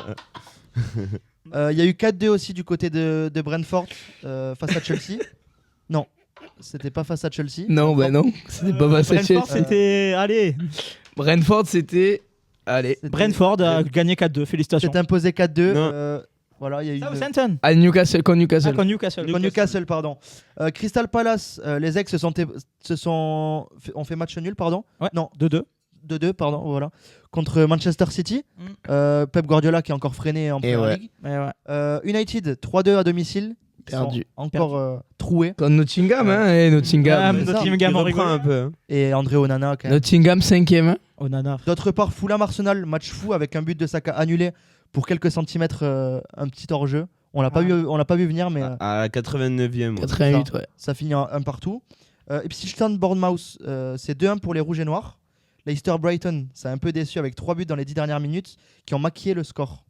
Il y a eu 4-2 aussi du côté de Brentford face à Chelsea. Non, c'était pas face à Chelsea. Non, bah non, c'était pas passé Brentford, Chelsea. c'était. Allez. Brentford, c'était. Allez. C'était- Brentford a gagné 4-2. Félicitations. s'est imposé 4-2. Non. Voilà, il y a eu une- Southampton. À Newcastle, contre Ah, Newcastle. contre Newcastle. contre Newcastle, pardon. Crystal Palace, les ex ont fait match nul, pardon. Ouais. Non, 2-2. 2-2, pardon, voilà. Contre Manchester City. Pep Guardiola qui est encore freiné en Première ouais. Ligue. Ouais, ouais. United, 3-2 à domicile. Ils sont Perdu. encore troués. Contre Nottingham, hein, et Nottingham. Ah, ça. Nottingham, on Il reprend rigole. un peu. hein. Et André Onana, quand même. Nottingham 5ème. Hein. Onana. D'autre part, Fulham Arsenal, match fou avec un but de Saka annulé pour quelques centimètres, un petit hors-jeu. On l'a pas vu venir, mais À la 89e. moi. 88, ouais. ça finit un partout. Ipswich Bournemouth, c'est 2-1 pour les Rouges et Noirs. Leicester Brighton, ça a un peu déçu avec 3 buts dans les 10 dernières minutes qui ont maquillé le score.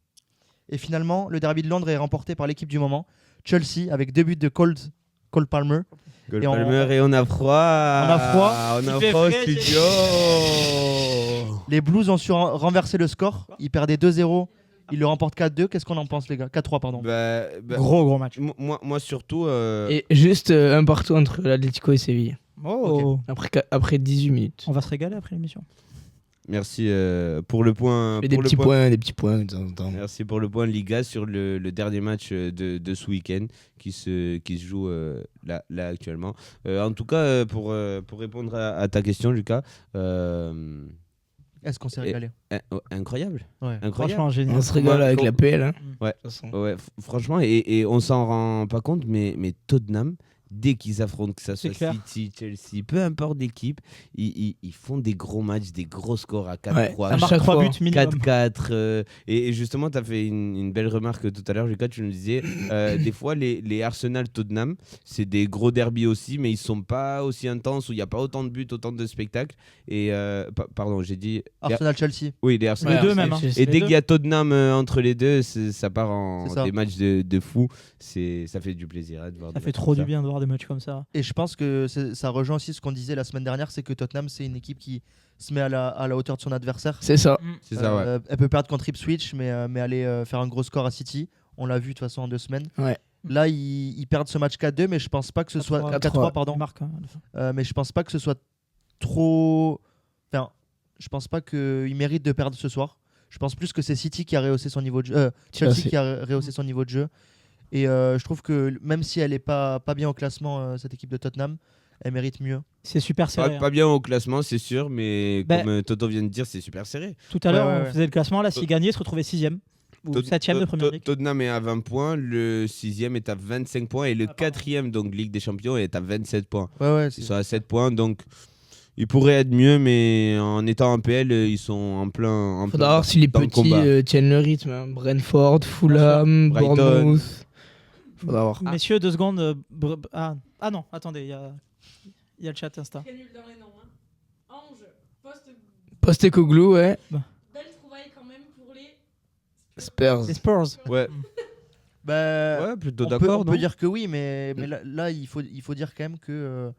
Et finalement, le derby de Londres est remporté par l'équipe du moment, Chelsea, avec 2 buts de Cole Palmer. Cole Et on- Palmer, et on a froid. On a froid. On a Il fait froid au frais, studio. Les Blues ont su renverser le score. Ils perdaient 2-0. Ils le remportent 4-2. Qu'est-ce qu'on en pense, les gars? 4-3, pardon. Bah, Gros match. moi surtout. Et juste un partout entre l'Atlético et Séville. Oh. Après 18 minutes. On va se régaler après l'émission. Merci pour le point. Et des pour le petits point. points, des petits points de temps en temps. Merci pour le point Liga sur le dernier match de ce week-end qui se joue là actuellement. En tout cas, pour répondre à ta question, Lucas, Est-ce qu'on s'est Et- régalé? incroyable. Ouais. Incroyable. Franchement, génial. On se régale Moi, avec bon, la PL. Hein. Ouais. De toute façon. Ouais, franchement, et on s'en rend pas compte, mais Tottenham, dès qu'ils affrontent, que ça C'est soit clair. City, Chelsea, peu importe l'équipe, ils font des gros matchs, des gros scores à 4-3, Ça À marque chaque 3 fois. buts minimum. 4-4. Et justement, tu as fait une belle remarque tout à l'heure, Lucas. Tu nous disais, des fois, les Arsenal-Tottenham, c'est des gros derbies aussi, mais ils sont pas aussi intenses, où il n'y a pas autant de buts, autant de spectacles. Et, pardon, j'ai dit. Arsenal-Chelsea. Oui, les Arsenal. Les deux c'est- même. hein. c'est- Et Les dès deux. qu'il y a Tottenham entre les deux, ça part en C'est ça. des matchs de fou. Ça fait du plaisir hein, de voir Ça des fait matchs trop comme du ça. bien de voir des matchs comme ça. Et je pense que ça rejoint aussi ce qu'on disait la semaine dernière, c'est que Tottenham, c'est une équipe qui se met à la hauteur de son adversaire. C'est ça. C'est ça, ouais. Elle peut perdre contre Ipswich, mais aller faire un gros score à City. On l'a vu de toute façon en 2 semaines. Ouais. Là, ils perdent ce match 4-2, mais je pense pas que ce soit 4-3, 4-3, pardon. Marque, hein, à la fin. Mais je pense pas que ce soit trop. Enfin, je pense pas qu'ils méritent de perdre ce soir. Je pense plus que c'est City qui a rehaussé son niveau de jeu. Chelsea qui a rehaussé son niveau de jeu. Et je trouve que même si elle est pas bien au classement, cette équipe de Tottenham, elle mérite mieux. C'est super serré. Pas bien au classement, c'est sûr, mais Ben- comme Toto vient de dire, c'est super serré. Tout à l'heure, Ouais. on faisait le classement. Là, s'ils gagnaient, ils se retrouvaient 6ème ou 7ème de première ligue. Tottenham est à 20 points, le 6e est à 25 points et le Ah, pardon. 4e, donc Ligue des Champions, est à 27 points. Ouais, Ils sont à 7 points, donc ils pourraient être mieux, mais en étant en PL, ils sont en plein. Faudra voir si les dans le petits combat. tiennent le rythme. Hein. Brentford, Fulham, Brighton. Bournemouth. Faudra voir. Messieurs, 2 secondes. Ah non, attendez, il y a le chat Insta. Très nul dans les noms. Hein. Ange, Postecoglou, ouais. belle trouvaille quand même pour les. Spurs. Les Spurs. Ouais, Bah, ouais, plutôt on peut, d'accord. on peut non dire que oui, mais là, il faut dire quand même que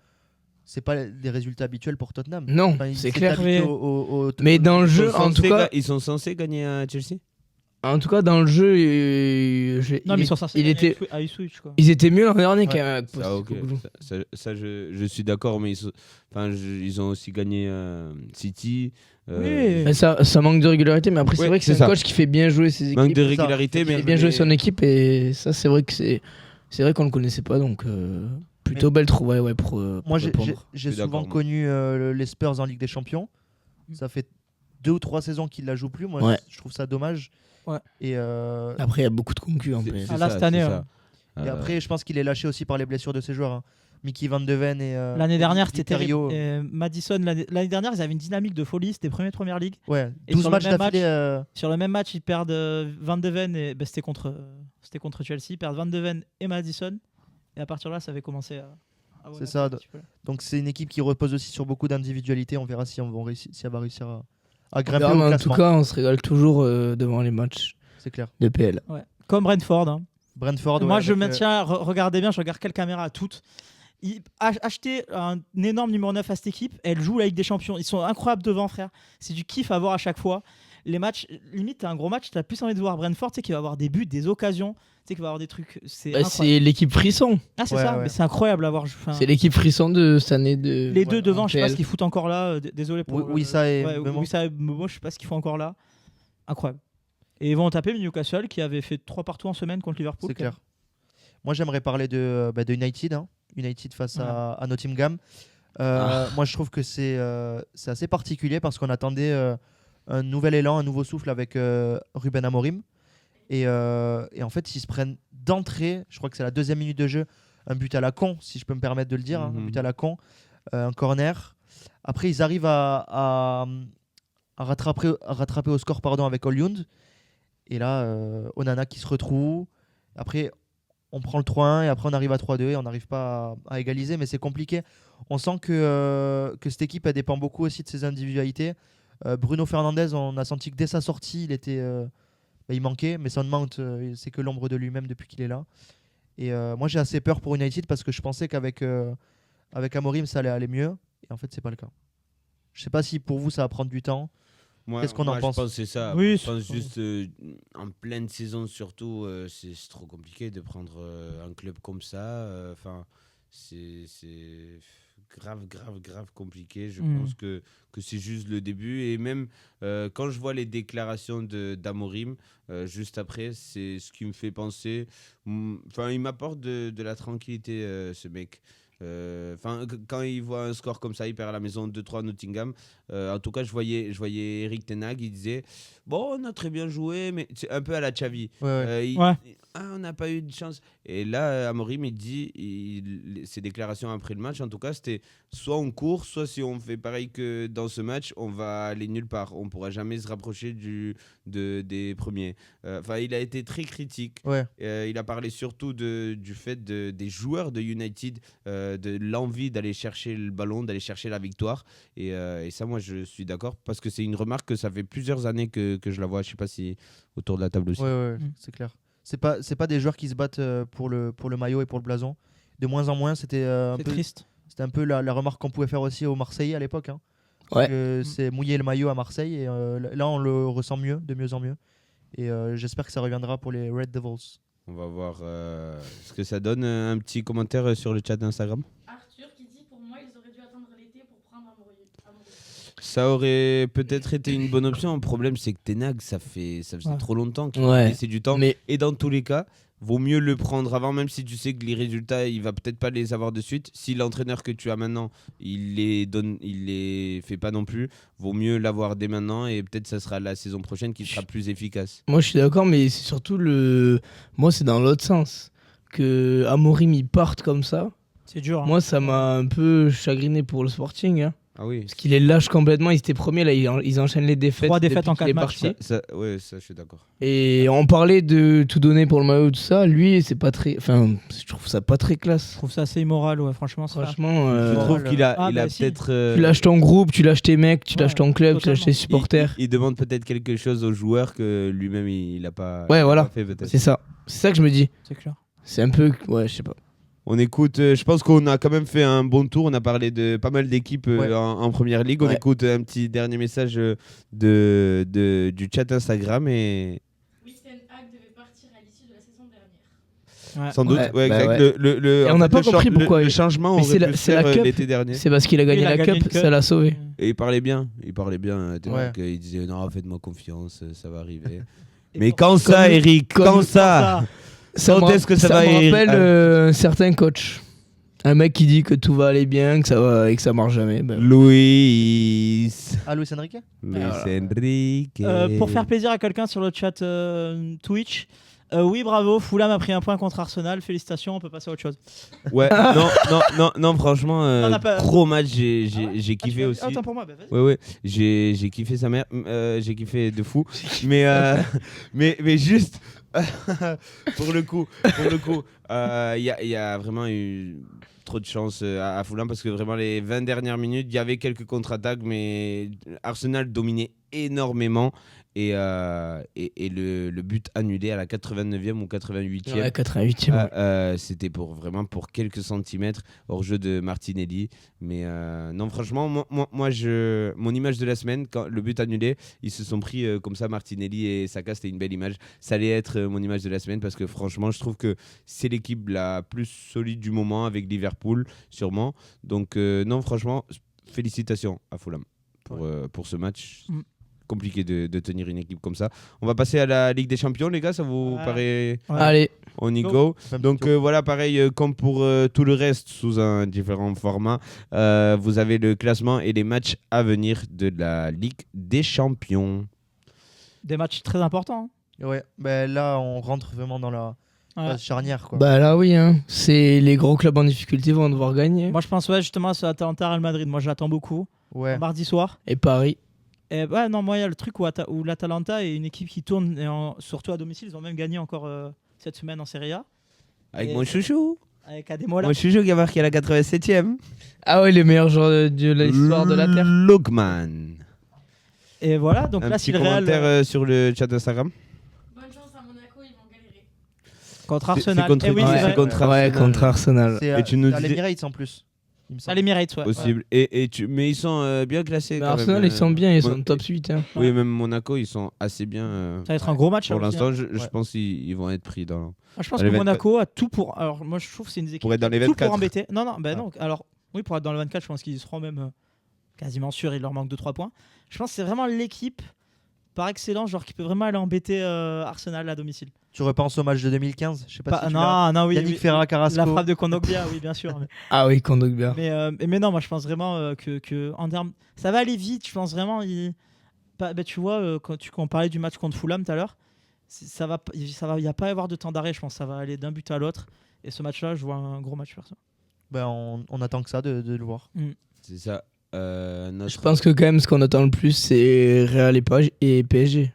c'est pas des résultats habituels pour Tottenham. Non, Enfin, il c'est s'est clair. habitué Oui. au Mais dans le Ils jeu, sont en tout censés cas. ils sont censés gagner à Chelsea En tout cas, dans le jeu, Non, mais ils sont censés il gagner était, à Ipswich, quoi. ils étaient mieux l'an dernier Ouais. quand même. avec Ça, ok. Postecoglou. Je suis d'accord, mais ils ont aussi gagné City. Oui. Mais ça manque de régularité, mais après, c'est Ouais, vrai que c'est c'est un ça. coach qui fait bien jouer ses équipes. Manque de ça. régularité, Il mais Il fait bien jouer son équipe, et ça, c'est vrai que c'est vrai qu'on le connaissait pas, donc plutôt belle trouvaille, ouais, pour Moi, j'ai répondre. j'ai Je suis souvent d'accord, moi. connu les Spurs en Ligue des Champions. Ça fait 2 ou 3 saisons qu'ils la jouent plus. Moi, Ouais. je trouve ça dommage. Ouais. Et, Après, il y a beaucoup de concus en plus. Ah, là, cette année, c'est ouais. ça. et après, je pense qu'il est lâché aussi par les blessures de ses joueurs. Hein. Mickey Van de Ven et L'année dernière, c'était Vicario. terrible. Et Madison, l'année dernière, ils avaient une dynamique de folie. C'était premier de première ligue. Ouais, Et 12 sur le matchs même d'affilée. Sur le même match, ils perdent Van de Ven et c'était contre Chelsea. Ils perdent Van de Ven et Madison. Et à partir de là, ça avait commencé à C'est ça, un petit peu. Donc c'est une équipe qui repose aussi sur beaucoup d'individualité. On verra si elle va réussir à grimper Non, mais au en classement. tout cas, on se régale toujours devant les matchs C'est clair. de PL. Ouais. Comme Brentford. Hein. Brentford. Moi, ouais, je avec, maintiens, regardez bien, je regarde quelle caméra à toutes. Acheter un énorme numéro 9 à cette équipe, elle joue la Ligue des Champions. Ils sont incroyables devant, frère. C'est du kiff à voir à chaque fois. Les matchs, limite, t'as un gros match, t'as plus envie de voir Brentford, tu sais qu'il va avoir des buts, des occasions, tu sais qu'il va avoir des trucs. C'est Bah, incroyable. c'est l'équipe frisson. Ah, c'est Ouais, ça, ouais. mais c'est incroyable à voir. Enfin, C'est l'équipe frisson de cette année. les deux devant, en je sais pas PL. ce qu'ils foutent encore là. Désolé pour. Wissa et Memo. Wissa et Memo, je sais pas ce qu'ils font encore là. Incroyable. Et ils vont taper Newcastle qui avait fait 3 partout en semaine contre Liverpool. C'est clair. Moi, j'aimerais parler de United. Hein. United face à Nottingham. Moi, je trouve que c'est assez particulier parce qu'on attendait un nouvel élan, un nouveau souffle avec Ruben Amorim. Et en fait, ils se prennent d'entrée, je crois que c'est la 2e minute de jeu, un but à la con, si je peux me permettre de le dire, hein, un but à la con, un corner. Après, ils arrivent à rattraper au score avec Olyund. Et là, Onana qui se retrouve. Après, on prend le 3-1 et après on arrive à 3-2 et on n'arrive pas à égaliser, mais c'est compliqué. On sent que cette équipe elle dépend beaucoup aussi de ses individualités. Bruno Fernandes, on a senti que dès sa sortie, il manquait, mais Son Mount, c'est que l'ombre de lui-même depuis qu'il est là. Et moi j'ai assez peur pour United parce que je pensais qu'avec Amorim ça allait aller mieux, et en fait c'est pas le cas. Je sais pas si pour vous ça va prendre du temps. Qu'est-ce qu'on en pense ? Je pense que c'est ça. Oui, Je pense juste en pleine saison surtout, c'est trop compliqué de prendre un club comme ça. Enfin, c'est grave compliqué. Je pense que c'est juste le début. Et même quand je vois les déclarations d'Amorim juste après, c'est ce qui me fait penser. Enfin, il m'apporte de la tranquillité, ce mec. Quand il voit un score comme ça, il perd à la maison 2-3 Nottingham. En tout cas, je voyais Eric Ten Hag, il disait bon, on a très bien joué, mais c'est un peu à la Xavi. Ouais. On n'a pas eu de chance. Et là, Amorim, il dit, ses déclarations après le match, en tout cas, c'était soit on court, soit si on fait pareil que dans ce match, on va aller nulle part. On ne pourra jamais se rapprocher des premiers. Il a été très critique. Ouais. Il a parlé surtout du fait des joueurs de United, de l'envie d'aller chercher le ballon, d'aller chercher la victoire. Et ça, moi, je suis d'accord parce que c'est une remarque que ça fait plusieurs années que je la vois. Je ne sais pas si autour de la table aussi. Ouais, c'est clair. C'est pas des joueurs qui se battent pour le maillot et pour le blason. De moins en moins, c'était C'est triste. c'était un peu la remarque qu'on pouvait faire aussi aux Marseillais à l'époque. Hein. Ouais. Que c'est mouiller le maillot à Marseille et là on le ressent de mieux en mieux. Et j'espère que ça reviendra pour les Red Devils. On va voir ce que ça donne. Un petit commentaire sur le chat d'Instagram. Arthur qui dit pour moi ils auraient dû attendre l'été pour prendre Amorim. Ça aurait peut-être été une bonne option. Le problème, c'est que Ten Hag, ça faisait trop longtemps qu'il a laissé du temps. Mais Et dans tous les cas, vaut mieux le prendre avant, même si tu sais que les résultats, il va peut-être pas les avoir de suite. Si l'entraîneur que tu as maintenant, il les fait pas non plus, vaut mieux l'avoir dès maintenant et peut-être ça sera la saison prochaine qui sera plus efficace. moi, je suis d'accord, mais c'est surtout moi, c'est dans l'autre sens. Que Amorim, il parte comme ça. C'est dur. Hein. Moi, ça m'a un peu chagriné pour le Sporting. Hein. Ah oui. Parce qu'il les lâche complètement. Ils étaient premiers, là, ils enchaînent les défaites. 3 défaites depuis en qu'il 4 est matchs. parti. Ça, je suis d'accord. Et on parlait de tout donner pour le maillot, tout ça. Lui, c'est pas très. Enfin, je trouve ça pas très classe. Je trouve ça assez immoral, ouais, franchement. Franchement, Je trouve qu'il a, Ah, il a bah, si. peut-être. tu lâches ton groupe, tu lâches tes mecs, tu Ouais, lâches ton club, tu lâches tes totalement. supporters. Il demande peut-être quelque chose aux joueurs que lui-même il a pas. Ouais, il a voilà. pas fait peut-être. C'est ça. C'est ça que je me dis. C'est clair. C'est un peu. Ouais, je sais pas. On écoute, je pense qu'on a quand même fait un bon tour. On a parlé de pas mal d'équipes Ouais. en première ligue. On Ouais. écoute un petit dernier message du chat Instagram. Et Oui, Ouais. Sans doute, Ouais, ouais, bah exact. ouais. Et on n'a pas compris pourquoi le il- changement Mais aurait c'est pu la- se c'est la faire Cup. l'été dernier. C'est parce qu'il a gagné Il a la gagné Cup, une ça l'a sauvé. Et il parlait bien, Ouais. Il disait non, faites-moi confiance, ça va arriver. Et Mais pour- quand ça, comme- Eric, comme- quand ça Ça Quand me, est-ce que ça ça va me y- rappelle Ah. un certain coach. Un mec qui dit que tout va aller bien, que ça va et que ça marche jamais. Ben, Luis. Ah, Luis Enrique Luis Voilà. Enrique. Pour faire plaisir à quelqu'un sur le chat Twitch, oui, bravo, Fulham a pris un point contre Arsenal, félicitations, on peut passer à autre chose. Ouais, non, franchement, On a pas- gros match, j'ai Ah, kiffé aussi. Attends pour moi, bah, vas-y. Ouais, j'ai kiffé sa mère, j'ai kiffé de fou. Mais, mais juste, pour le coup, il y a vraiment eu trop de chance à Fulham parce que vraiment les 20 dernières minutes, il y avait quelques contre-attaques, mais Arsenal dominait énormément. Et le but annulé à la 89e ou 88e, Ouais, 88e. c'était vraiment pour quelques centimètres hors jeu de Martinelli. Mais non, franchement, mon image de la semaine, quand le but annulé, ils se sont pris comme ça, Martinelli et Saka, c'était une belle image. Ça allait être mon image de la semaine parce que franchement, je trouve que c'est l'équipe la plus solide du moment avec Liverpool, sûrement. Donc, non, franchement, félicitations à Fulham pour ce match. Compliqué de tenir une équipe comme ça. On va passer à la Ligue des Champions, les gars, ça vous Ouais. paraît? Ouais. Allez, On y go. Donc voilà, pareil, comme pour tout le reste, sous un différent format, vous avez le classement et les matchs à venir de la Ligue des Champions. Des matchs très importants. Ouais, ben là, on rentre vraiment dans la hein. Ouais. phase charnière, quoi. bah là oui, hein. C'est les gros clubs en difficulté vont devoir gagner. Moi, je pense justement à Atalanta Real Madrid. Moi, j'attends beaucoup. Ouais. Mardi soir. Et Paris. Et ouais, non, moi, il y a le truc où l'Atalanta est une équipe qui tourne, surtout à domicile. Ils ont même gagné encore cette semaine en Serie A. Avec Et- mon chouchou. Avec Ademola. Mon chouchou qui a marqué à la 87e. Ah ouais, les meilleurs joueurs de l'histoire de la Terre. Lookman. Et voilà, donc Un là, petit si le Real commentaire sur le chat Instagram. Bonne chance à Monaco, ils vont galérer. contre C'est Arsenal. contre Eh oui, qui c'est C'est vrai. contre Ouais, Arsenal. contre Arsenal. C'est Et tu nous à disais- l'Emirates en plus. Il me À semble. l'Emirates, ouais. Possible. Mais ils sont bien classés. Mais quand Arsenal, même, ils sont bien, ils sont Mon- top 8. Hein. Oui, même Monaco, ils sont assez bien. Ça va être un gros match. Pour ça aussi, hein. l'instant, je Ouais. pense qu'ils vont être pris dans. Moi, je pense Allez, que 24. Monaco a tout pour. Alors, moi, je trouve que c'est une équipe Pour être dans qui a les tout 24. pour embêter. Non, non, ben Ah. non. Alors, oui, pour être dans le 24, je pense qu'ils seront même quasiment sûrs. Il leur manque 2-3 points. Je pense que c'est vraiment l'équipe par excellence, genre qui peut vraiment aller embêter Arsenal à domicile. Tu repenses au match de 2015? Je sais pas si tu l'as. non, oui. Yannick oui. Ferra Carrasco. La frappe de Kondogbia, oui, bien sûr. Ah oui, Kondogbia. Mais non, moi, je pense vraiment que en termes, ça va aller vite. Je pense vraiment. Tu vois, quand on parlait du match contre Fulham tout à l'heure, il y a pas à y avoir de temps d'arrêt. Je pense que ça va aller d'un but à l'autre. Et ce match-là, je vois un gros match perso. Ben, on attend que ça de le voir. C'est ça. Je pense que quand même, ce qu'on attend le plus, c'est Real et PSG.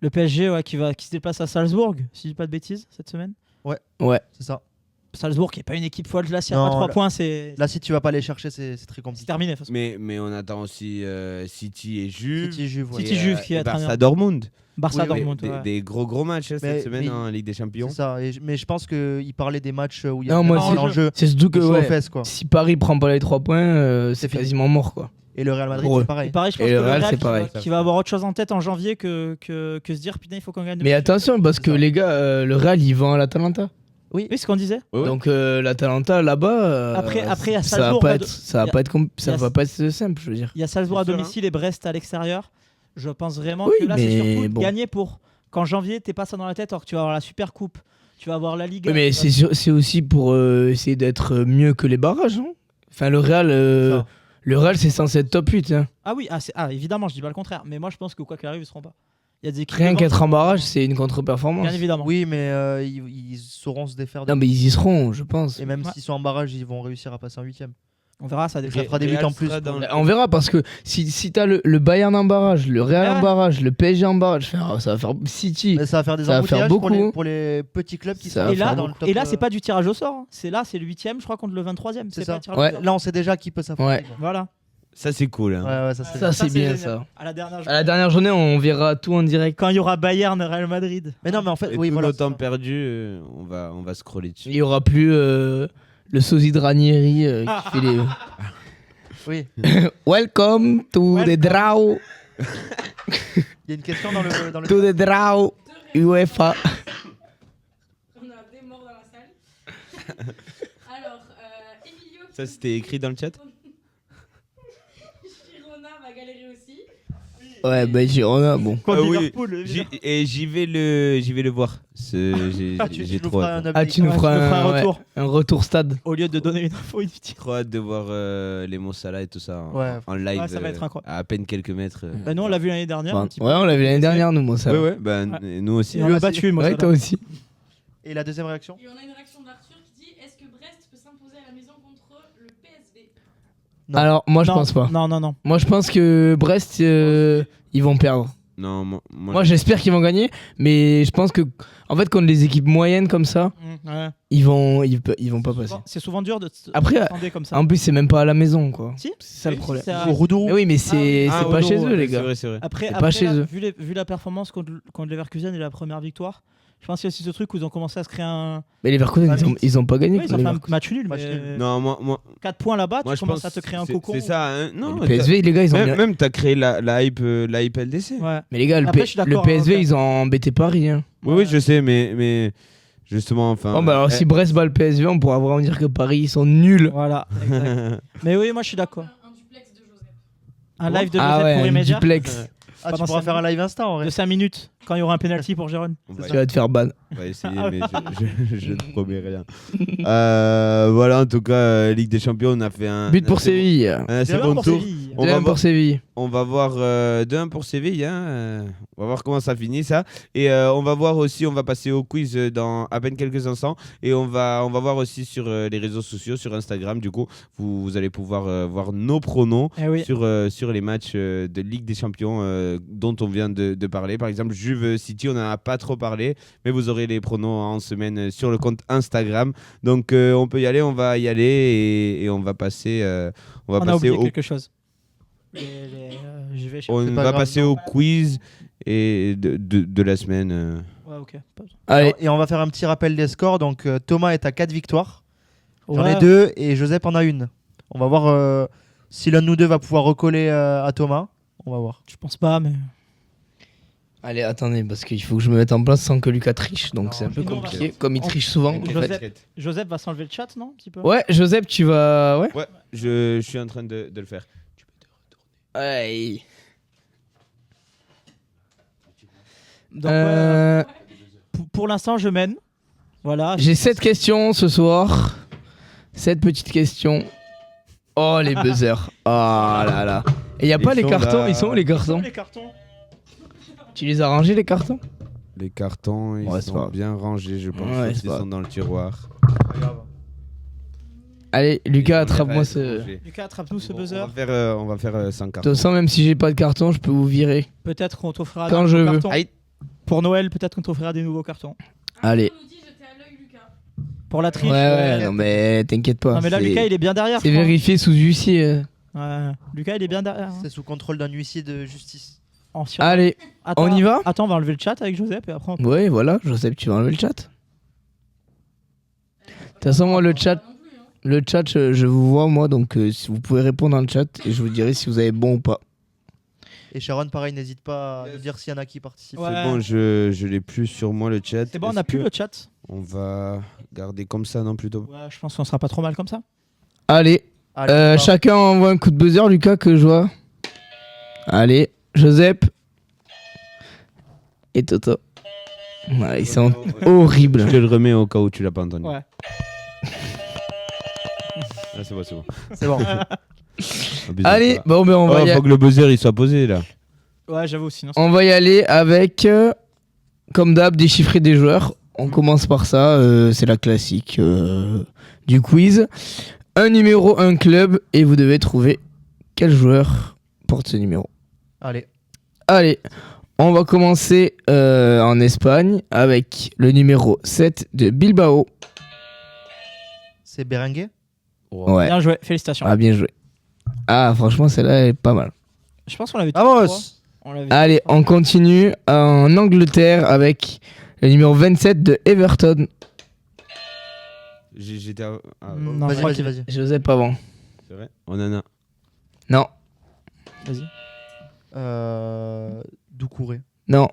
Le PSG qui se déplace à Salzbourg, si je dis pas de bêtises, cette semaine. Ouais. C'est ça. Salzbourg qui n'est pas une équipe folle. Là, s'il n'y a Non, pas 3 là- points, c'est Là, si tu vas pas les chercher, c'est très c'est compliqué. terminé. de toute façon. Mais on attend aussi City et Juve. City, Juve, ouais. City, Juve qui et est très Barça bien. Dortmund. Barça, Oui, oui. Dortmund. ouais. Des gros matchs cette Mais- semaine mais- en Ligue des Champions. C'est ça. Mais je pense qu'il parlait des matchs où il y a Non, moi, vraiment c'est- l'enjeu. C'est surtout de que chaud aux ouais, fesses, quoi. si Paris prend pas les 3 points, c'est fini. quasiment mort, quoi. Et le Real Madrid, Pour eux. c'est Et pareil. pareil, je pense Et que le le Real, Real c'est qui pareil. va avoir autre chose en tête en janvier que se dire putain, il faut qu'on gagne. Mais attention, parce C'est que ça. les gars, le Real, il vend à l'Atalanta. Oui, ce qu'on disait. Ouais, ouais. Donc l'Atalanta, là-bas, Après, il y a ça Salzbourg va à pas do- être, ça il y va a- pas être, il y a- ça va pas être simple, je veux dire. Il y a Salzbourg à C'est sûr, domicile et Brest à l'extérieur. Je pense vraiment Oui, que là, c'est mais surtout bon. gagner pour qu'en janvier, t'es pas ça dans la tête, alors que tu vas avoir la Super Coupe, tu vas avoir la Ligue. Oui, mais c'est aussi pour essayer d'être mieux que les barrages, non? Enfin, le Real, Ça. le Real, c'est censé être top 8. Hein. Ah oui, évidemment, je dis pas le contraire. Mais moi, je pense que quoi qu'il arrive, ils seront pas. Il y a des équipes Rien devant qu'être qui en vont- barrage, c'est une contre-performance. Bien évidemment. Oui, mais ils sauront se défaire. Non, mais ils y seront, je pense. Et même Ouais. s'ils sont en barrage, ils vont réussir à passer en 8ème. On verra ça. Ça Déjà. fera des buts Real en plus. sera dans le- On verra, parce que si t'as le Bayern en barrage, le Real Ouais, en ouais. barrage, le PSG en barrage, enfin, ça va faire City. Mais ça va faire des Ça va faire embouteillages beaucoup. pour les petits clubs qui Ça sont va Et là, faire dans le top. et là, c'est pas du tirage au sort. hein. C'est le 8ème, je crois, contre le 23ème. C'est pas ça. un tirage au Ouais. sort. Là, on sait déjà qui peut s'affronter. Ouais. quoi. Voilà. Ça, c'est cool. Hein. Ouais, ça serait Ça, c'est bien, génial. ça. À la dernière. À la dernière journée, on verra tout en direct. Quand il y aura Bayern, Real Madrid. Mais non, mais en fait, Et oui, tout voilà. le temps c'est ça. perdu, on va scroller dessus. Il y aura plus le sosie de Ranieri qui fait les. Oui. Welcome to the draw, Il y a une question dans le. to the draw UEFA. On a des morts dans la salle. Alors, Emilio. Ça, c'était écrit dans le chat Girona va galérer aussi. Ouais, bah Girona, bon. Contre oui, Liverpool, et j'y vais le voir. J'ai Tu nous trop feras hâte. un Ah, update. tu nous Ouais, feras tu nous feras un ouais, retour. un retour stade. au lieu de donner une info inutile. Trop hâte de voir les Mo Salah et tout ça Ouais. en live. Ouais, ça va être incroyable. À peine quelques mètres. Bah, nous, on l'a vu l'année dernière. Ouais, un petit peu. on l'a vu l'année dernière, nous, moi, ça. Ouais, bah, Ouais. nous aussi. Et on Lui l'a aussi. battu, moi. Ouais, ça, toi là. aussi. Et la deuxième réaction? Et on a une réaction d'Arthur qui dit est-ce que Brest peut s'imposer à la maison contre le PSV? Non. Alors, moi, je Non, pense pas. Non. Moi, je pense que Brest, ils vont perdre. Non, Moi, j'espère qu'ils vont gagner, mais je pense que, en fait, contre les équipes moyennes comme ça, Ouais. ils vont pas passer. C'est souvent dur de Après, s'attendre comme ça. En plus, c'est même pas à la maison, quoi. Si. C'est ça le Oui, problème. c'est à- Au Roudourou. Mais oui, mais c'est Ah, pas oui, chez oui, eux, les C'est gars. vrai, c'est vrai. Après, C'est pas chez eux. vu la performance contre Leverkusen et la première victoire, je pense qu'il y a aussi ce truc où ils ont commencé à se créer un. Mais les Leverkusen, ils ont pas gagné. Ouais, ils ont contre fait les un match nul, Match mais nul. Non, moi 4 points là-bas, moi, tu je commences pense à te créer un c'est- cocon. C'est ça. Hein. Non, Le PSV, les gars, ils ont bien. même t'as créé la hype LDC. Ouais. Mais les gars, Après, je suis le d'accord, PSV, hein, ils ont embêté Paris. Hein. Oui, je sais, mais justement, enfin. Bon, bah alors, si Brest bat le PSV, on pourra vraiment dire que Paris, ils sont nuls. Voilà. exact. Mais oui, moi je suis d'accord. Un duplex de Joseph. Un live de Ah Joseph ouais, pour un Immédiat duplex. Ah, tu Pendant pourras cinq faire un live Insta en vrai. de 5 minutes quand il y aura un penalty pour Jérôme. on Tu va, vas te faire ban. on va essayer, Ah, mais je ne promets rien. Voilà, en tout cas, Ligue des Champions, on a fait un. But pour Séville. Un assez Bien bon pour tour. Séville. On va 2-1 voir- pour Séville. On va voir 2-1 pour Séville. Hein. On va voir comment ça finit ça. Et on va voir aussi, on va passer au quiz dans à peine quelques instants. Et on va voir aussi sur les réseaux sociaux, sur Instagram. Du coup, vous allez pouvoir voir nos pronos Eh oui. sur les matchs de Ligue des Champions dont on vient de parler. Par exemple, Juve City, on n'en a pas trop parlé. Mais vous aurez les pronos en semaine sur le compte Instagram. Donc on peut y aller, on va y aller. Et on va passer, On a passer oublié au quelque chose. Je vais chercher. on C'est pas va grave, passer non. au quiz et de la semaine. Ouais, ok. Allez, Et on va faire un petit rappel des scores. Donc Thomas est à 4 victoires. J'en ai Ouais. 2 et Joseph en a 1. On va voir si l'un de nous deux va pouvoir recoller à Thomas. On va voir. Je pense pas, mais. allez, attendez, parce qu'il faut que je me mette en place sans que Lucas triche. Donc Non, c'est un peu sinon, on va- compliqué. Comme il triche souvent. en Joseph- fait. Joseph va s'enlever le chat, non un petit peu Ouais, Joseph, tu vas. Ouais. Ouais, je suis en train de le faire. Ouais. Donc, ouais, Euh, pour l'instant, je mène. Voilà. J'ai 7 questions ce soir. 7 petites questions. Oh, les buzzers. Oh là là. Et y a pas Ils les sont cartons. là. Ils sont où les cartons? Les cartons. Tu les as rangés, les cartons? Les cartons, ils Ouais, c'est sont pas grave. bien rangés, je pense. Ouais, Ils c'est pas sont dans le tiroir. Allez, Ils Lucas, sont attrape-moi bien ce. rangés. Lucas, attrape-nous ce Bon, buzzer. on va faire 100 De cartons. toute façon, même si j'ai pas de carton, je peux vous virer. Peut-être qu'on t'offrira Quand des je nouveaux veux. cartons. Aïe. Pour Noël, peut-être qu'on t'offrira des nouveaux cartons. Allez. Arthur nous dit j'étais à l'œil Lucas. Pour la Ouais, triche. ouais, non, mais t'inquiète pas. Non, mais là, c'est- Lucas, il est bien derrière. C'est je crois. vérifié sous huissier. Ouais. Lucas, il est bien derrière. hein. C'est sous contrôle d'un huissier de justice. En sur- Allez, Attends, on y va? Attends, on va enlever le chat avec Joseph et après on... ouais, voilà, Joseph, tu vas enlever le chat. De toute façon, moi, le chat, je vous vois, moi, donc si vous pouvez répondre dans le chat et je vous dirai si vous avez bon ou pas. Et Sharon, pareil, n'hésite pas à nous dire s'il y en a qui participent. Ouais. C'est bon, je l'ai plus sur moi le chat. C'est bon, on Est-ce a plus que le chat. On va garder comme ça, non plutôt. Ouais, je pense qu'on sera pas trop mal comme ça. Allez, Allez, on va. chacun envoie un coup de buzzer, Lucas, que je vois. Allez, Joseph. Et Toto. Voilà, ils sont horribles. Je te le remets au cas où tu l'as pas entendu. Ouais. Ah, c'est bon, c'est bon. C'est bon. Abuse Allez, pas. bon, ben Oh, faut que le buzzer il soit posé là. Ouais, j'avoue, sinon. on va y aller avec, comme d'hab, déchiffrer des joueurs. On commence par ça, c'est la classique du quiz. Un numéro, un club, et vous devez trouver quel joueur porte ce numéro. Allez. Allez, on va commencer en Espagne avec le numéro 7 de Bilbao. C'est Berenguer. Ouais, Bien joué, félicitations. ah, bien joué. Ah, franchement, celle-là est pas mal. Je pense qu'on l'avait Vamos. On l'avait Allez, on continue en Angleterre avec le numéro 27 de Everton. J'étais. Ah, Non, Vas-y, je crois vas-y, qu'il- vas-y. Joseph avant. c'est vrai. On en a. Non, Vas-y. Doucouré. non,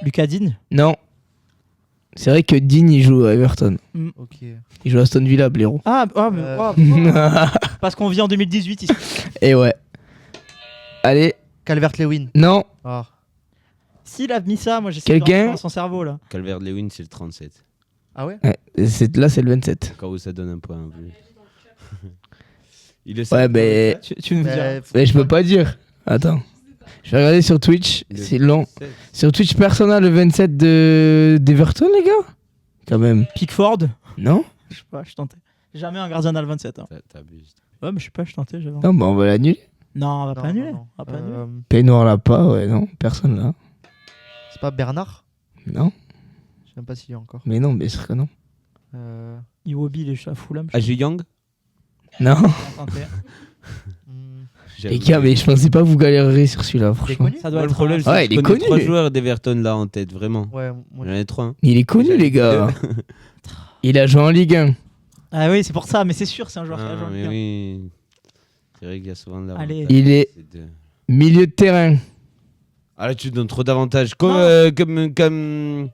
Lucas Digne. non. C'est vrai que Dean il joue à Everton. Ok. Il joue à Aston Villa, blaireau. Parce qu'on vit en 2018 ici. Et ouais. Allez, Calvert-Lewin. non. Ah. S'il a mis ça, moi j'essaie Quelqu'un de rentrer dans son cerveau là. Calvert-Lewin, c'est le 37. Ah ouais. Ouais, là c'est le 27. Au cas où ça donne un point en plus. Il est Ouais, mais Tu nous diras. mais je peux pas dire. Attends. Je vais regarder sur Twitch, c'est long. Sur Twitch personnel le 27 d'Everton, les gars. Quand même. Pickford. Non. Je sais pas, je tentais. Jamais un gardien dans le 27. Hein. T'abuses. Ouais, mais je sais pas, je tentais. J'avais... Non, bah on va l'annuler. Non, on va pas annuler. non. On va pas annuler. Peignoir là pas, ouais, non. Personne là. C'est pas Bernard. Non. Je sais même pas s'il y a encore. Mais non, bien sûr que non. Iwobi, il est à Fulham. Agi Young. Non. Les gars, mais je pensais pas que vous galéreriez sur celui-là, Il est franchement. connu. Ça doit Le être problème, un- c'est Ouais, que il je est connais connu. 3 joueurs d'Everton là en tête, vraiment. Ouais, moi, J'en ai 3. Hein. Il est connu, les gars. Il a joué en Ligue 1. Ah oui, c'est pour ça, mais c'est sûr, c'est un joueur qui a joué Ah, en mais Ligue 1. oui. C'est vrai qu'il y a souvent de la Allez. Il est milieu de terrain. Ah là, tu donnes trop d'avantages. Comme. Non. Comme...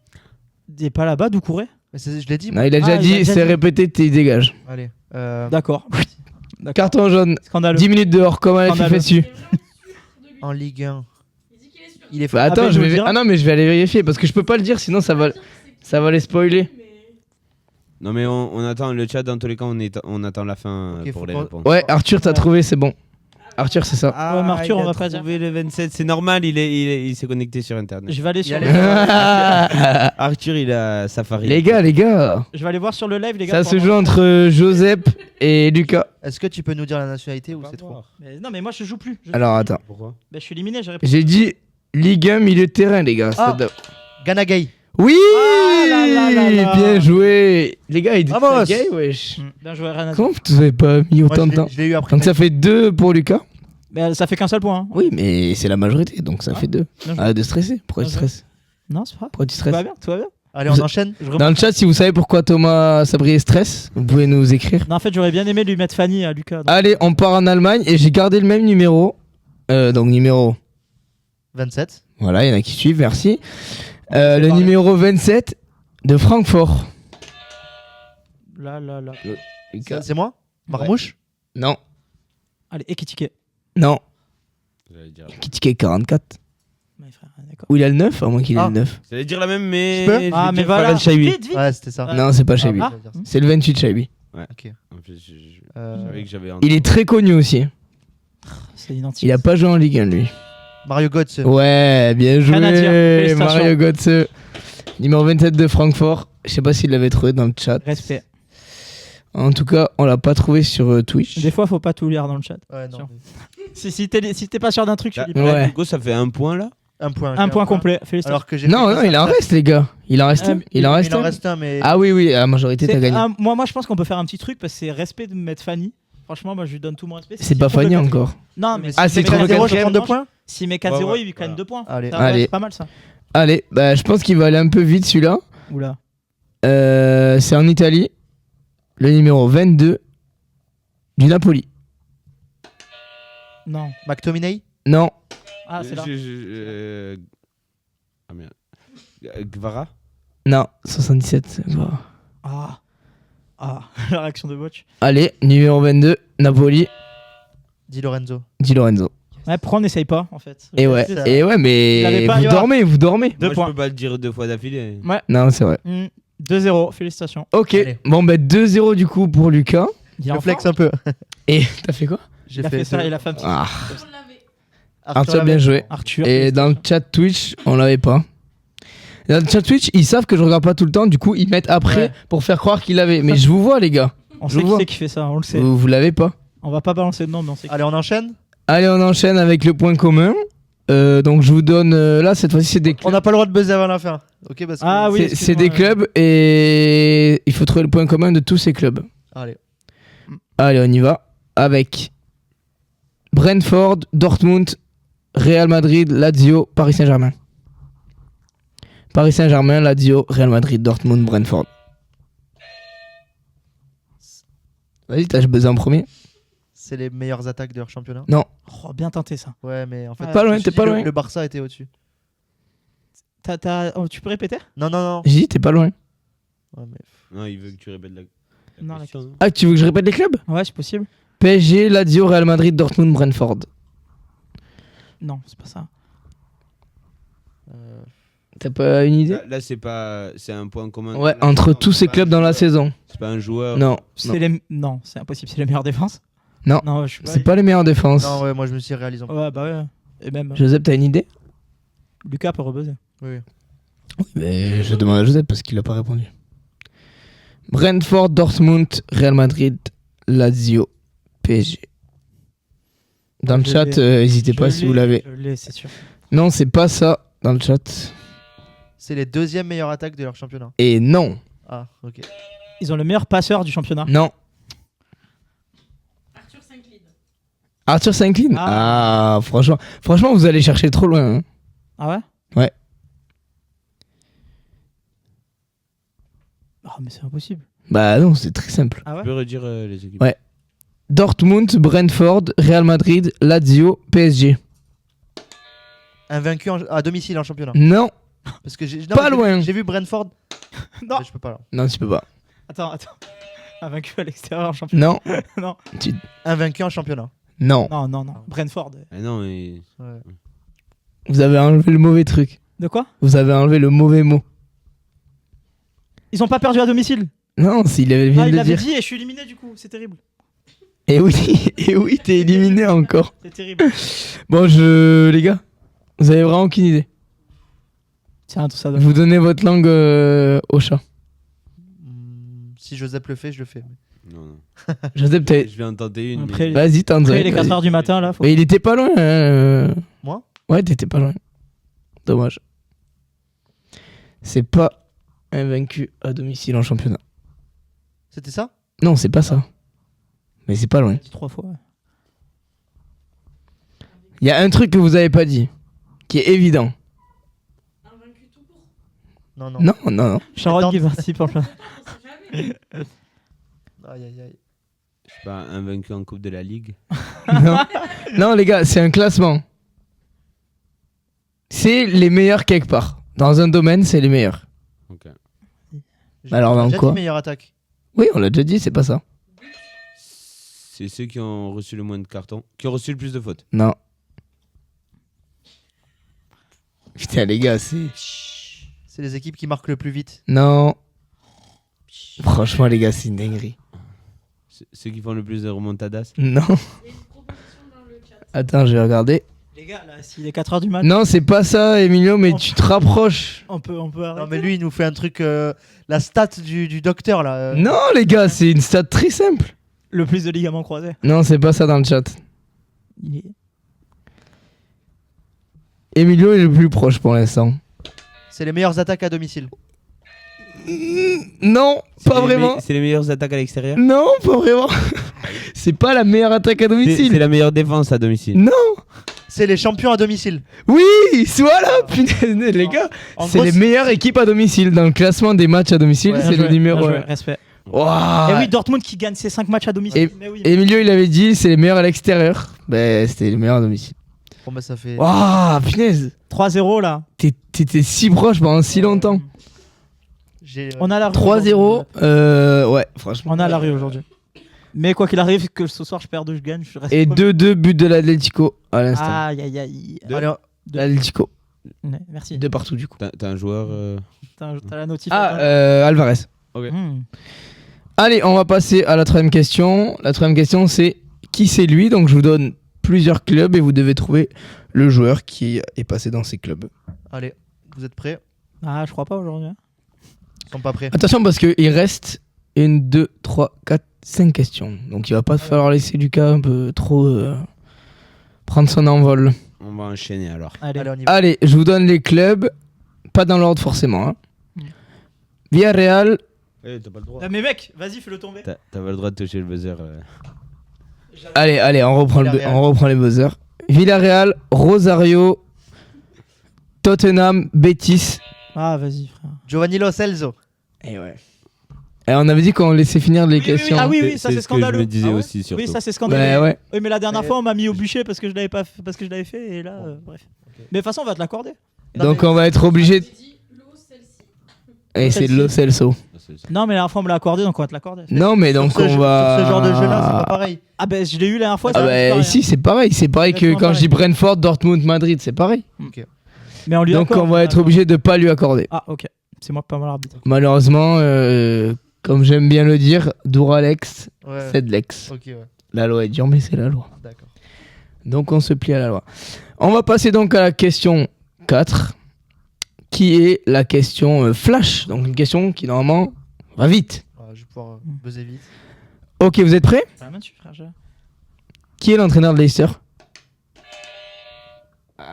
Il est pas là-bas, Doucouré. Mais je l'ai dit. Non, Moi. il a déjà Ah, il a dit, déjà c'est dit. répété, tu dégages. Allez. D'accord. Carton jaune. Scandaleux. 10 minutes dehors, comme à la Scandaleux. FIFA dessus. En Ligue 1. Il dit qu'il est sûr. Il est Bah, fort. attends, ben, je nous vais... le dira. Ah non, mais je vais aller vérifier parce que je peux pas le dire, sinon ça va les spoiler. Non, mais on attend le chat. Dans tous les cas, on attend la fin Ok, pour faut les pas- réponses. Ouais, Arthur, t'as trouvé, c'est bon. Arthur, c'est ça. Ah, Ouais, mais Arthur, il on a va pas dire. trouvé le 27. C'est normal, il s'est connecté sur Internet. Je vais aller sur. Il Le... Arthur, il a Safari. Les gars, Je vais aller voir sur le live, les gars. ça pour se avoir- joue entre Joseph et Lucas. Est-ce que tu peux nous dire la nationalité ou c'est trop? Mais non, mais moi je joue plus. Alors attends, Pourquoi? Bah, je suis éliminé, j'ai répondu. j'ai dit Ligue 1 milieu de terrain, les gars. Ah. Ghana Gay. Oui, Ah là là là là. bien joué. Les gars, ils disent Vamos. ça gay, wesh. Bien joué, rien à dire. Comment vous avez pas mis Moi, autant de temps? je l'ai eu après. Donc ça fait 2 pour Lucas. Mais ça fait qu'un seul point. Hein. Oui, mais c'est la majorité, donc ça fait 2. Bien joué. Arrête de stresser. Pourquoi tu Bien joué. stresses? Non, c'est pas grave. Pourquoi tu Tout va stresses? bien, tout va bien. Allez, on enchaîne. Je remonte. Dans le chat, si vous savez pourquoi Thomas Sabrier stresse, vous pouvez nous écrire. Non, en fait, j'aurais bien aimé lui mettre Fanny à Lucas. donc- Allez, on part en Allemagne et j'ai gardé le même numéro. Donc numéro. 27. Voilà, il y en a qui suivent, merci. Le parler. numéro 27 de Francfort. Là. Lucas. C'est moi? Marmouche? Non, Allez, Ekitike. non. J'allais dire, Kitike 44. Ouais, frère, d'accord. Ou il a le 9, à moins qu'il ait Ah. le 9. J'allais dire la même, mais. Je peux je vais Ah, mais dire voilà. Farhan Chaïbi. Vite, vite. Ouais, c'était ça. Ah. Non, c'est pas Chabi. Ah. C'est le 28 Chabi. En plus, je Euh, savais que j'avais. Il est très connu aussi. C'est identique. Il a pas joué en Ligue 1, lui. Mario Götze. Ouais, bien joué, Rien à dire. Félicitations. Mario Götze. Numéro 27 de Francfort. Je sais pas s'il l'avait trouvé dans le chat. Respect. En tout cas, on l'a pas trouvé sur Twitch. Des fois, faut pas tout lire dans le chat. Ouais, non. Sûr. Si t'es pas sûr d'un truc, tu Là, dis Ouais. là, Hugo, ça fait un point là. Un point. un point complet. Félicitations. Alors que j'ai Non, fait non, que il en ça. reste, les gars. Il en reste un. Il en reste Il en un. reste un, mais. Ah oui, oui, à la majorité, t'as C'est- gagné. moi, je pense qu'on peut faire un petit truc parce que c'est respect de mettre Fanny. Franchement, moi, je lui donne tout mon respect. C'est pas Fanny encore. Non, mais Ah, si c'est met trop 4-0, le 0, je je prends 2 points. S'il met 4-0, Ouais, ouais, il lui gagne voilà. 2 points. Allez. Ça va, Allez. C'est pas mal ça. Allez, bah, je pense qu'il va aller un peu vite celui-là. Oula. C'est en Italie. Le numéro 22 du Napoli. Non. McTominay. Non, Ah, c'est là. Ah merde. Gvara. non, 77. Voilà. Ah, la réaction de Botch. Allez, numéro 22, Napoli, Di Lorenzo. Di Lorenzo. Ouais, pourquoi on n'essaye pas en fait? Et ouais, ça. et ouais, Il mais avait pas- vous il va- dormez, vous dormez. 2 Moi, points. je peux pas le dire 2 fois d'affilée. Ouais. Non, c'est vrai. 2-0, félicitations. Ok, Allez. bon, bah 2-0 du coup pour Lucas. Il est Je en flex forme. un peu. Et t'as fait quoi? J'ai Il a fait ça, deux. il a fait un petit. Ah, On l'avait. Arthur, bien joué. Arthur. Et dans le chat Twitch, on l'avait pas. Dans le chat Twitch, ils savent que je regarde pas tout le temps, du coup ils mettent après Ouais. pour faire croire qu'ils l'avaient. Mais je vous vois les gars, On je sait qui vois. c'est qui fait ça, on le sait. vous l'avez pas. On va pas balancer de nom, mais on sait qui. Allez, on enchaîne. Allez, on enchaîne avec le point commun. Donc je vous donne là cette fois-ci c'est des On clubs. n'a pas le droit de buzzer avant la fin. Ok, parce que. Ah oui. C'est des excuse-moi. clubs et il faut trouver le point commun de tous ces clubs. Allez. Allez, on y va avec Brentford, Dortmund, Real Madrid, Lazio, Paris Saint-Germain. Paris Saint-Germain, Lazio, Real Madrid, Dortmund, Brentford. Vas-y, t'as buzzé en premier. C'est les meilleures attaques de leur championnat. Oh, bien tenté ça. Ouais, mais en fait. Ouais, Pas je loin, me suis t'es dit, pas le- loin. Le Barça était au-dessus. Oh, tu peux répéter? Non, non, non. J'ai dit, t'es pas loin. Ouais, mais... Non, il veut que tu répètes la Non, la question. Ah, tu veux que je répète les clubs? Ouais, c'est possible. PSG, Lazio, Real Madrid, Dortmund, Brentford. Non, c'est pas ça. T'as pas une idée? Là, c'est un point commun. Ouais, dans la entre saison, tous c'est ces pas clubs un dans la joueur. saison. C'est pas un joueur. Non, Non, c'est impossible. C'est la meilleure défense. Non. Non, je suis c'est pas les meilleures défenses. Non, ouais, moi je me suis réalisé. Ouais, bah ouais. Et même Joseph, t'as une idée? Lucas peut rebuzzer. Oui. Oui, mais je demande à Joseph parce qu'il a pas répondu. Brentford, Dortmund, Real Madrid, Lazio, PSG. Dans le Je chat, l'ai. n'hésitez pas si vous l'avez. Je l'ai, c'est sûr. Non, c'est pas ça dans le chat. C'est les deuxièmes meilleures attaques de leur championnat. Et non, Ah, ok. Ils ont le meilleur passeur du championnat. non. Arthur S'incline. Arthur s'incline. Ah. Ah, franchement, vous allez chercher trop loin. Hein. Ah ouais? Ouais. Ah, mais c'est impossible. Bah non, c'est très simple. Ah ouais? Tu peux redire les équipes. Ouais. Dortmund, Brentford, Real Madrid, Lazio, PSG. Invaincu à domicile en championnat. Non, Parce que j'ai Pas loin. J'ai vu Brentford. Non. Mais je peux pas là. non, tu peux pas. Attends. Un vaincu à l'extérieur en championnat. Non, Non. Invaincu en championnat. non. Non. Brentford. Ah non, mais. Ouais. Vous avez enlevé le mauvais truc. De quoi? Vous avez enlevé le mauvais mot. Ils ont pas perdu à domicile. Non, s'il avait vient Ah, il de l'avait dire. dit et je suis éliminé du coup. C'est terrible. Et oui, et oui, t'es éliminé encore. C'est terrible. Bon, les gars, vous avez vraiment aucune idée. Tiens, tout ça. Vous donnez votre langue au chat. Si Joseph le fait, je le fais. Non. Joseph, t'as... Je vais en tenter une. Après, mais- Vas-y, tente. Après, il est 4h du matin là. Faut... Mais il était pas loin. Hein. Moi Ouais, t'étais pas loin. Dommage. C'est pas invaincu à domicile en championnat. C'était ça? Non, c'est pas ça. Mais c'est pas loin. Dit 3 fois. Ouais. Il y a un truc que vous avez pas dit, qui est évident. Invaincu tout court. Non, non. Non, non, non. Sharon Attends. qui participe en plein. On sait jamais. Aïe, aïe, aïe. Je suis pas invaincu en Coupe de la Ligue. Non. Non, les gars, c'est un classement. C'est les meilleurs quelque part. Dans un domaine, c'est les meilleurs. Ok. Alors, dans J'ai quoi dit meilleure attaque. Oui, on l'a déjà dit, c'est pas ça. C'est ceux qui ont reçu le moins de cartons, qui ont reçu le plus de fautes. Non. Putain, les gars, c'est... C'est les équipes qui marquent le plus vite. Non. Franchement, les gars, c'est une dinguerie. Ceux qui font le plus de remontadas. Non. Il y a une proposition dans le chat. Attends, je vais regarder. Les gars, là, s'il est 4h du matin, Non, c'est pas ça, Emilio, mais tu te rapproches. on peut arrêter. Non, mais lui, il nous fait un truc. La stat du docteur là. Non, les gars, c'est une stat très simple. Le plus de ligaments croisés. Non, c'est pas ça dans le chat. Il est... Emilio est le plus proche pour l'instant. C'est les meilleures attaques à domicile. Non, pas vraiment. C'est les meilleures attaques à l'extérieur. Non, pas vraiment. C'est pas la meilleure attaque à C'est domicile. la meilleure défense à domicile. Non. C'est les champions à domicile. Oui, voilà, punaise, les gars. En C'est gros, les meilleures équipes à domicile. Dans le classement des matchs à domicile, Ouais, c'est le numéro 1. Respect. Waouh. Et oui, Dortmund qui gagne ses 5 matchs à domicile. Mais oui. Emilio, il avait dit c'est les meilleurs à l'extérieur. Ben, c'était les meilleurs à domicile. Bon, bah, ça fait. Waouh, punaise. 3-0 là. T'étais si proche pendant si longtemps. On a la rue 3-0. aujourd'hui. Ouais, franchement. On a la rue aujourd'hui. Mais quoi qu'il arrive, que ce soir je perds ou je gagne, je reste. Et premier. 2-2 buts de l'Atlético à l'instant. Aïe aïe aïe. Allez, L'Atlético. Ouais, merci. 2 partout du coup. T'as un joueur. T'as la notif. Ah, Alvarez. Hmm. Allez, on va passer à la troisième question. La troisième question, c'est qui c'est lui? Donc je vous donne plusieurs clubs et vous devez trouver le joueur qui est passé dans ces clubs. allez, vous êtes prêts? Ah, je crois pas aujourd'hui. hein. Ils sont pas prêts. Attention parce qu'il reste 1, 2, 3, 4, 5 questions. Donc il va pas falloir laisser Lucas un peu trop prendre son envol. On va enchaîner alors. Allez. Allez, on y va. Allez, je vous donne les clubs. Pas dans l'ordre forcément. Hein. Villarreal. T'as pas le droit. Ah, mais mec, vas-y, fais-le tomber. T'as pas le droit de toucher le buzzer. Allez, on reprend, Villarreal. on reprend les buzzers. Villarreal, Rosario, Tottenham, Betis. Ah, vas-y, frère. Giovanni Lo Celso. Et ouais. Et on avait dit qu'on laissait finir les questions. Ah oui, ça c'est ce que scandaleux. je me disais Ah ouais aussi surtout. Oui, ça c'est scandaleux. Bah ouais. Oui, mais la dernière Mais- fois, on m'a mis au bûcher parce que je l'avais pas fait, parce que je l'avais fait et là, bref. Mais de toute façon, on va te l'accorder. Non, Donc mais- on va être obligé. J'ai dit Lo Celsi. Et c'est de Celle-ci. Lo Celso. Non, mais la dernière fois, on me l'a accordé, donc on va te l'accorder. Non, mais donc Sur ce on jeu- va. Sur ce genre de jeu-là, c'est pas pareil. Ah, ben je l'ai eu la dernière fois. Ah ça marche bah pas, ici c'est pareil, c'est pareil que Exactement quand je dis pareil. Brentford, Dortmund, Madrid, c'est pareil. rien. Mais on lui Donc accorde, on va être obligé de pas lui accorder. Ah, ok. C'est moi pas mal arbitre. Malheureusement, comme j'aime bien le dire, Douralex, Ouais. c'est de l'ex. Ok, ouais. La loi est dure, mais c'est la loi. D'accord. Donc on se plie à la loi. On va passer donc à la question 4, qui est la question flash. Donc une question qui normalement va vite. Je vais pouvoir buzzer vite. Ok, vous êtes prêts? Ah, tu frère, Qui est l'entraîneur de Leicester?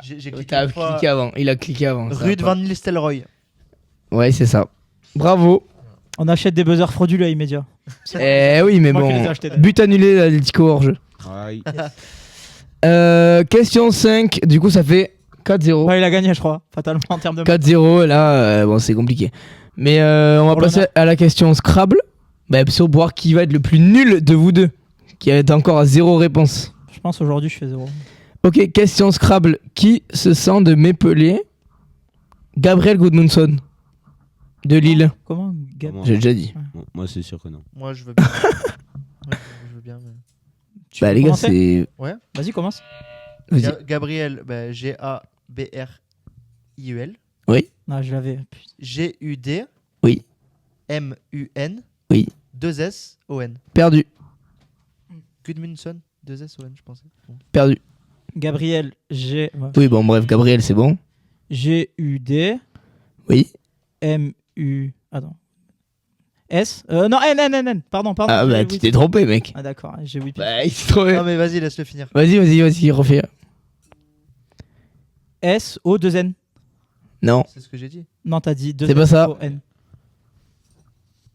J'ai cliqué T'as une fois. cliqué avant, il a cliqué avant. ça Ruud va van Nistelrooy. pas. Ouais, c'est ça. Bravo. On achète des buzzers frauduleux immédiats. Eh oui, mais Moi qui les ai bon. achetés, d'ailleurs. But annulé, l'Atlético hors jeu. Aïe. Question 5, du coup ça fait 4-0. Ouais, il a gagné, je crois, fatalement en termes de. 4-0, là, bon, c'est compliqué. Mais on va Pour passer à la question Scrabble. Bah, pour voir qui va être le plus nul de vous deux. Qui est encore à 0 réponse. Je pense aujourd'hui, je fais 0. Ok, question Scrabble. Qui se sent de m'épeler Gabriel Goodmanson de Lille. Comment Gab Comment J'ai déjà dit. Moi, c'est sûr que non. Moi, je veux bien. Ouais, je veux bien. Mais... Tu Bah, veux les gars, commencer c'est. Vas-y, commence. Vas-y. Gabriel, G-A-B-R-I-E-L. Ah, je l'avais. Putain. G-U-D. Oui. M-U-N. Oui. 2-S-O-N. Perdu. Gudmundsson. 2-S-O-N, je pensais. Bon. Perdu. Gabriel, G. ouais. Oui, bon, bref, Gabriel, c'est bon. G-U-D. Oui. M-U. Attends. S. Non, N. Pardon. Ah, bah, j'ai tu oui. t'es trompé, mec. Ah, d'accord, j'ai oui. Bah, il s'est trompé. Non, mais vas-y, laisse-le finir. Vas-y, refais. S-O-2-N. Non. C'est ce que j'ai dit. Non, t'as dit 2 C'est pas ça. N.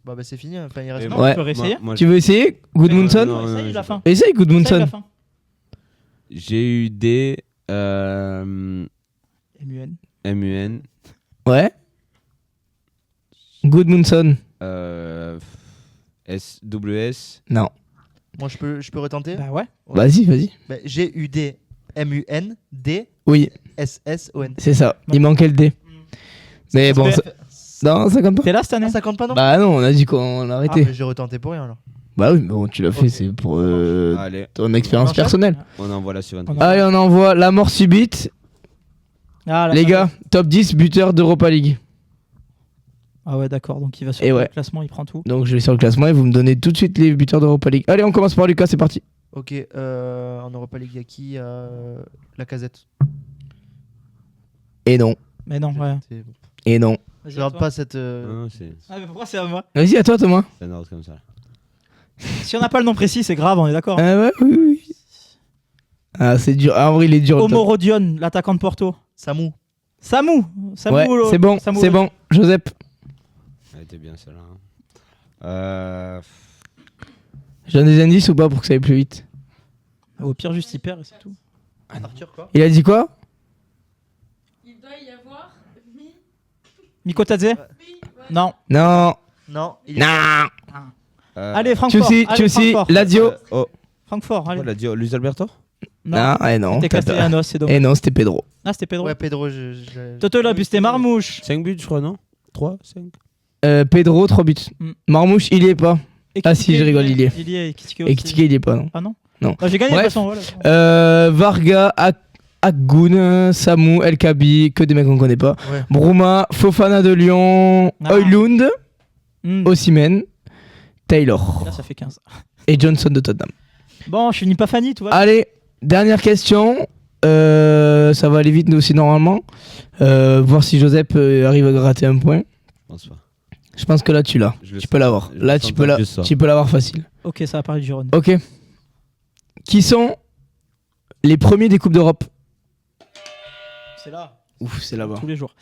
Bah, c'est fini. Enfin, il reste. Et Non, Ouais. tu peux réessayer. moi, Tu veux essayer Goodmanson Non, Essaye la je- fin. Essaye Essaye Goodmanson. la fin. J'ai eu des M-U-N. MUN. Ouais. Goodmanson. SWS. Non. Moi, je peux retenter. Bah ouais. Ouais. Vas-y. Bah, G-U-D-M-U-N-D-S-S-O-N. Oui, c'est ça. Il manquait le D. Mais bon, fait- non, ça compte pas. T'es là cette année Ah, ça compte pas, non? Bah non, on a dit qu'on a Ah, arrêté. mais j'ai retenté pour rien alors. Bah oui, mais bon, tu l'as fait, Ok. c'est pour Allez, ton expérience On enchaîne personnelle. on envoie la suivante. On Allez, on envoie la mort subite. Ah, la Les fin. gars, top 10 buteurs d'Europa League. Ah ouais, d'accord. Donc il va sur Et le ouais. classement, il prend tout. Donc je vais sur le classement et vous me donnez tout de suite les buteurs d'Europa League. Allez, on commence par Lucas, c'est parti. Ok, en Europa League, il y a qui La Casette. Et non, Mais non, ouais. C'est bon. et non. Vas-y, Je à regarde toi. pas cette. Non, c'est Ah, mais pourquoi c'est à moi? Vas-y, à toi Thomas. un ordre comme ça. Si on n'a pas le nom précis, c'est grave, on est d'accord. Ouais, oui. Ah, c'est dur. Ah, en vrai, il est dur. le top. Homo Rodion, l'attaquant de Porto. Samu. Samu. Ouais, c'est bon, Samu c'est bon. Joseph. Elle était bien celle-là. J'ai des indices ou pas pour que ça aille plus vite? Au pire, juste il perd et c'est tout. Arthur, quoi? Il a dit quoi? Il doit y avoir Mikotadze. oui, voilà. Non. Non. Non. Non. Allez, Francfort. Tu Allez, aussi, Francfort. Lazio. Francfort, allez. On l'a dit, Luis Alberto. Non. Non. C'était Castellanos, c'est dommage. Et non, c'était Pedro. Ah, c'était Pedro. Ouais, Pedro, Toto, là, puis c'était Marmouche. 5 buts, je crois, non 3, 5. Pedro, 3 buts. Mm. Marmouche, il y est pas. Et Ah, si, Kitike, je rigole, il y est. Il y est, et Kitike Et aussi. Kitike, il y est pas, non. Ah non Non. Bah, j'ai gagné de Bref. toute façon, voilà. Varga, Akgun, Samu, El Kabi, que des mecs qu'on connaît pas. Ouais. Bruma, Fofana de Lyon, Ah. Højlund, Hmm. Osimhen, Taylor Là, ça fait 15. et Johnson de Tottenham. Bon, je finis pas Fanny, tu vois. Allez, dernière question. Ça va aller vite, nous aussi, normalement. Voir si Joseph arrive à gratter un point. Je pense pas. Je pense que là, tu l'as. Je le Tu peux sens. l'avoir. Je le Là, sens tu peux pas que je sors. l'avoir facile. Ok, ça va parler du Gironde. Ok. Qui sont les premiers des Coupes d'Europe? C'est là. Ouf, c'est là-bas. Tous les jours.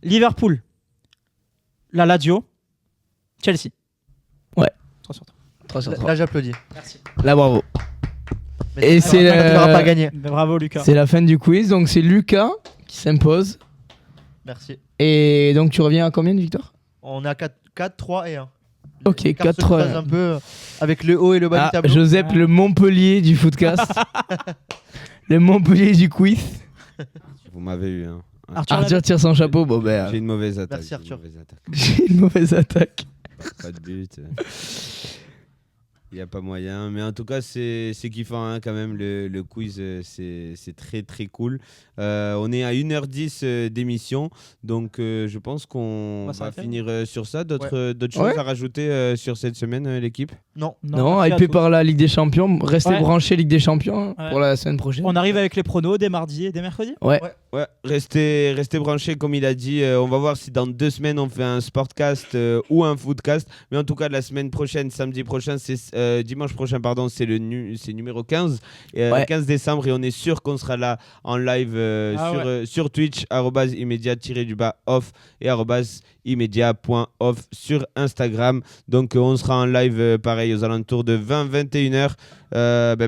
Liverpool. La Lazio. Chelsea. Ouais. 3 sur 3. 3 sur 3. Là, j'applaudis. Merci. Là, bravo. Mais Et c'est tu n'auras pas gagné. Bravo, Lucas. C'est la fin du quiz. Donc, c'est Lucas qui s'impose. Merci. Et donc, tu reviens à combien de victoires? On est à 4, 3 et 1. Ok, Les cartes se 4-3. croisent un peu avec le haut et le bas Ah, du tableau. Joseph, le Montpellier du footcast. Le Montpellier du quiz. Vous m'avez eu. Hein. Arthur tire son chapeau. Bon, ben, J'ai une mauvaise attaque. Merci, Arthur. j'ai une mauvaise attaque. Pas de but. Il n'y a pas moyen. Mais en tout cas, c'est kiffant hein, quand même. Le quiz, c'est très très cool. On est à 1h10 d'émission. Donc je pense qu'on On va va s'arrêter. finir sur ça. D'autres choses à rajouter sur cette semaine, l'équipe? Non. Non, merci à hypé tous. par la Ligue des Champions. Restez Ouais. branchés Ligue des Champions Ouais. pour la semaine prochaine. On arrive avec les pronos dès mardi et dès mercredi. Ouais. Ouais, restez branchés comme il a dit. On va voir si dans 2 semaines on fait un sportcast ou un footcast. Mais en tout cas, la semaine prochaine, samedi prochain, dimanche prochain, pardon, c'est numéro 15. Ouais. 15 décembre et on est sûr qu'on sera là en live sur Twitch, @immédiat-off et @immédiat.off sur Instagram. Donc on sera en live pareil aux alentours de 20-21h.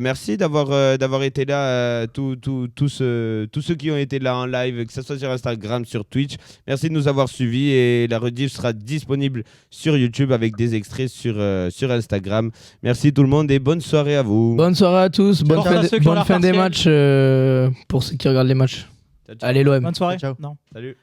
Merci d'avoir été là, tous ceux qui ont été là en live, que ce soit sur Instagram, sur Twitch. Merci de nous avoir suivis et la rediff sera disponible sur YouTube avec des extraits sur Instagram. Merci tout le monde et bonne soirée à vous. Bonne soirée à tous. Bonne Bonne fin, à ceux qui ont bonne leur fin des partiel. matchs pour ceux qui regardent les matchs. Ciao, ciao. Allez, l'OM. Bonne soirée. Ciao. Non. Salut.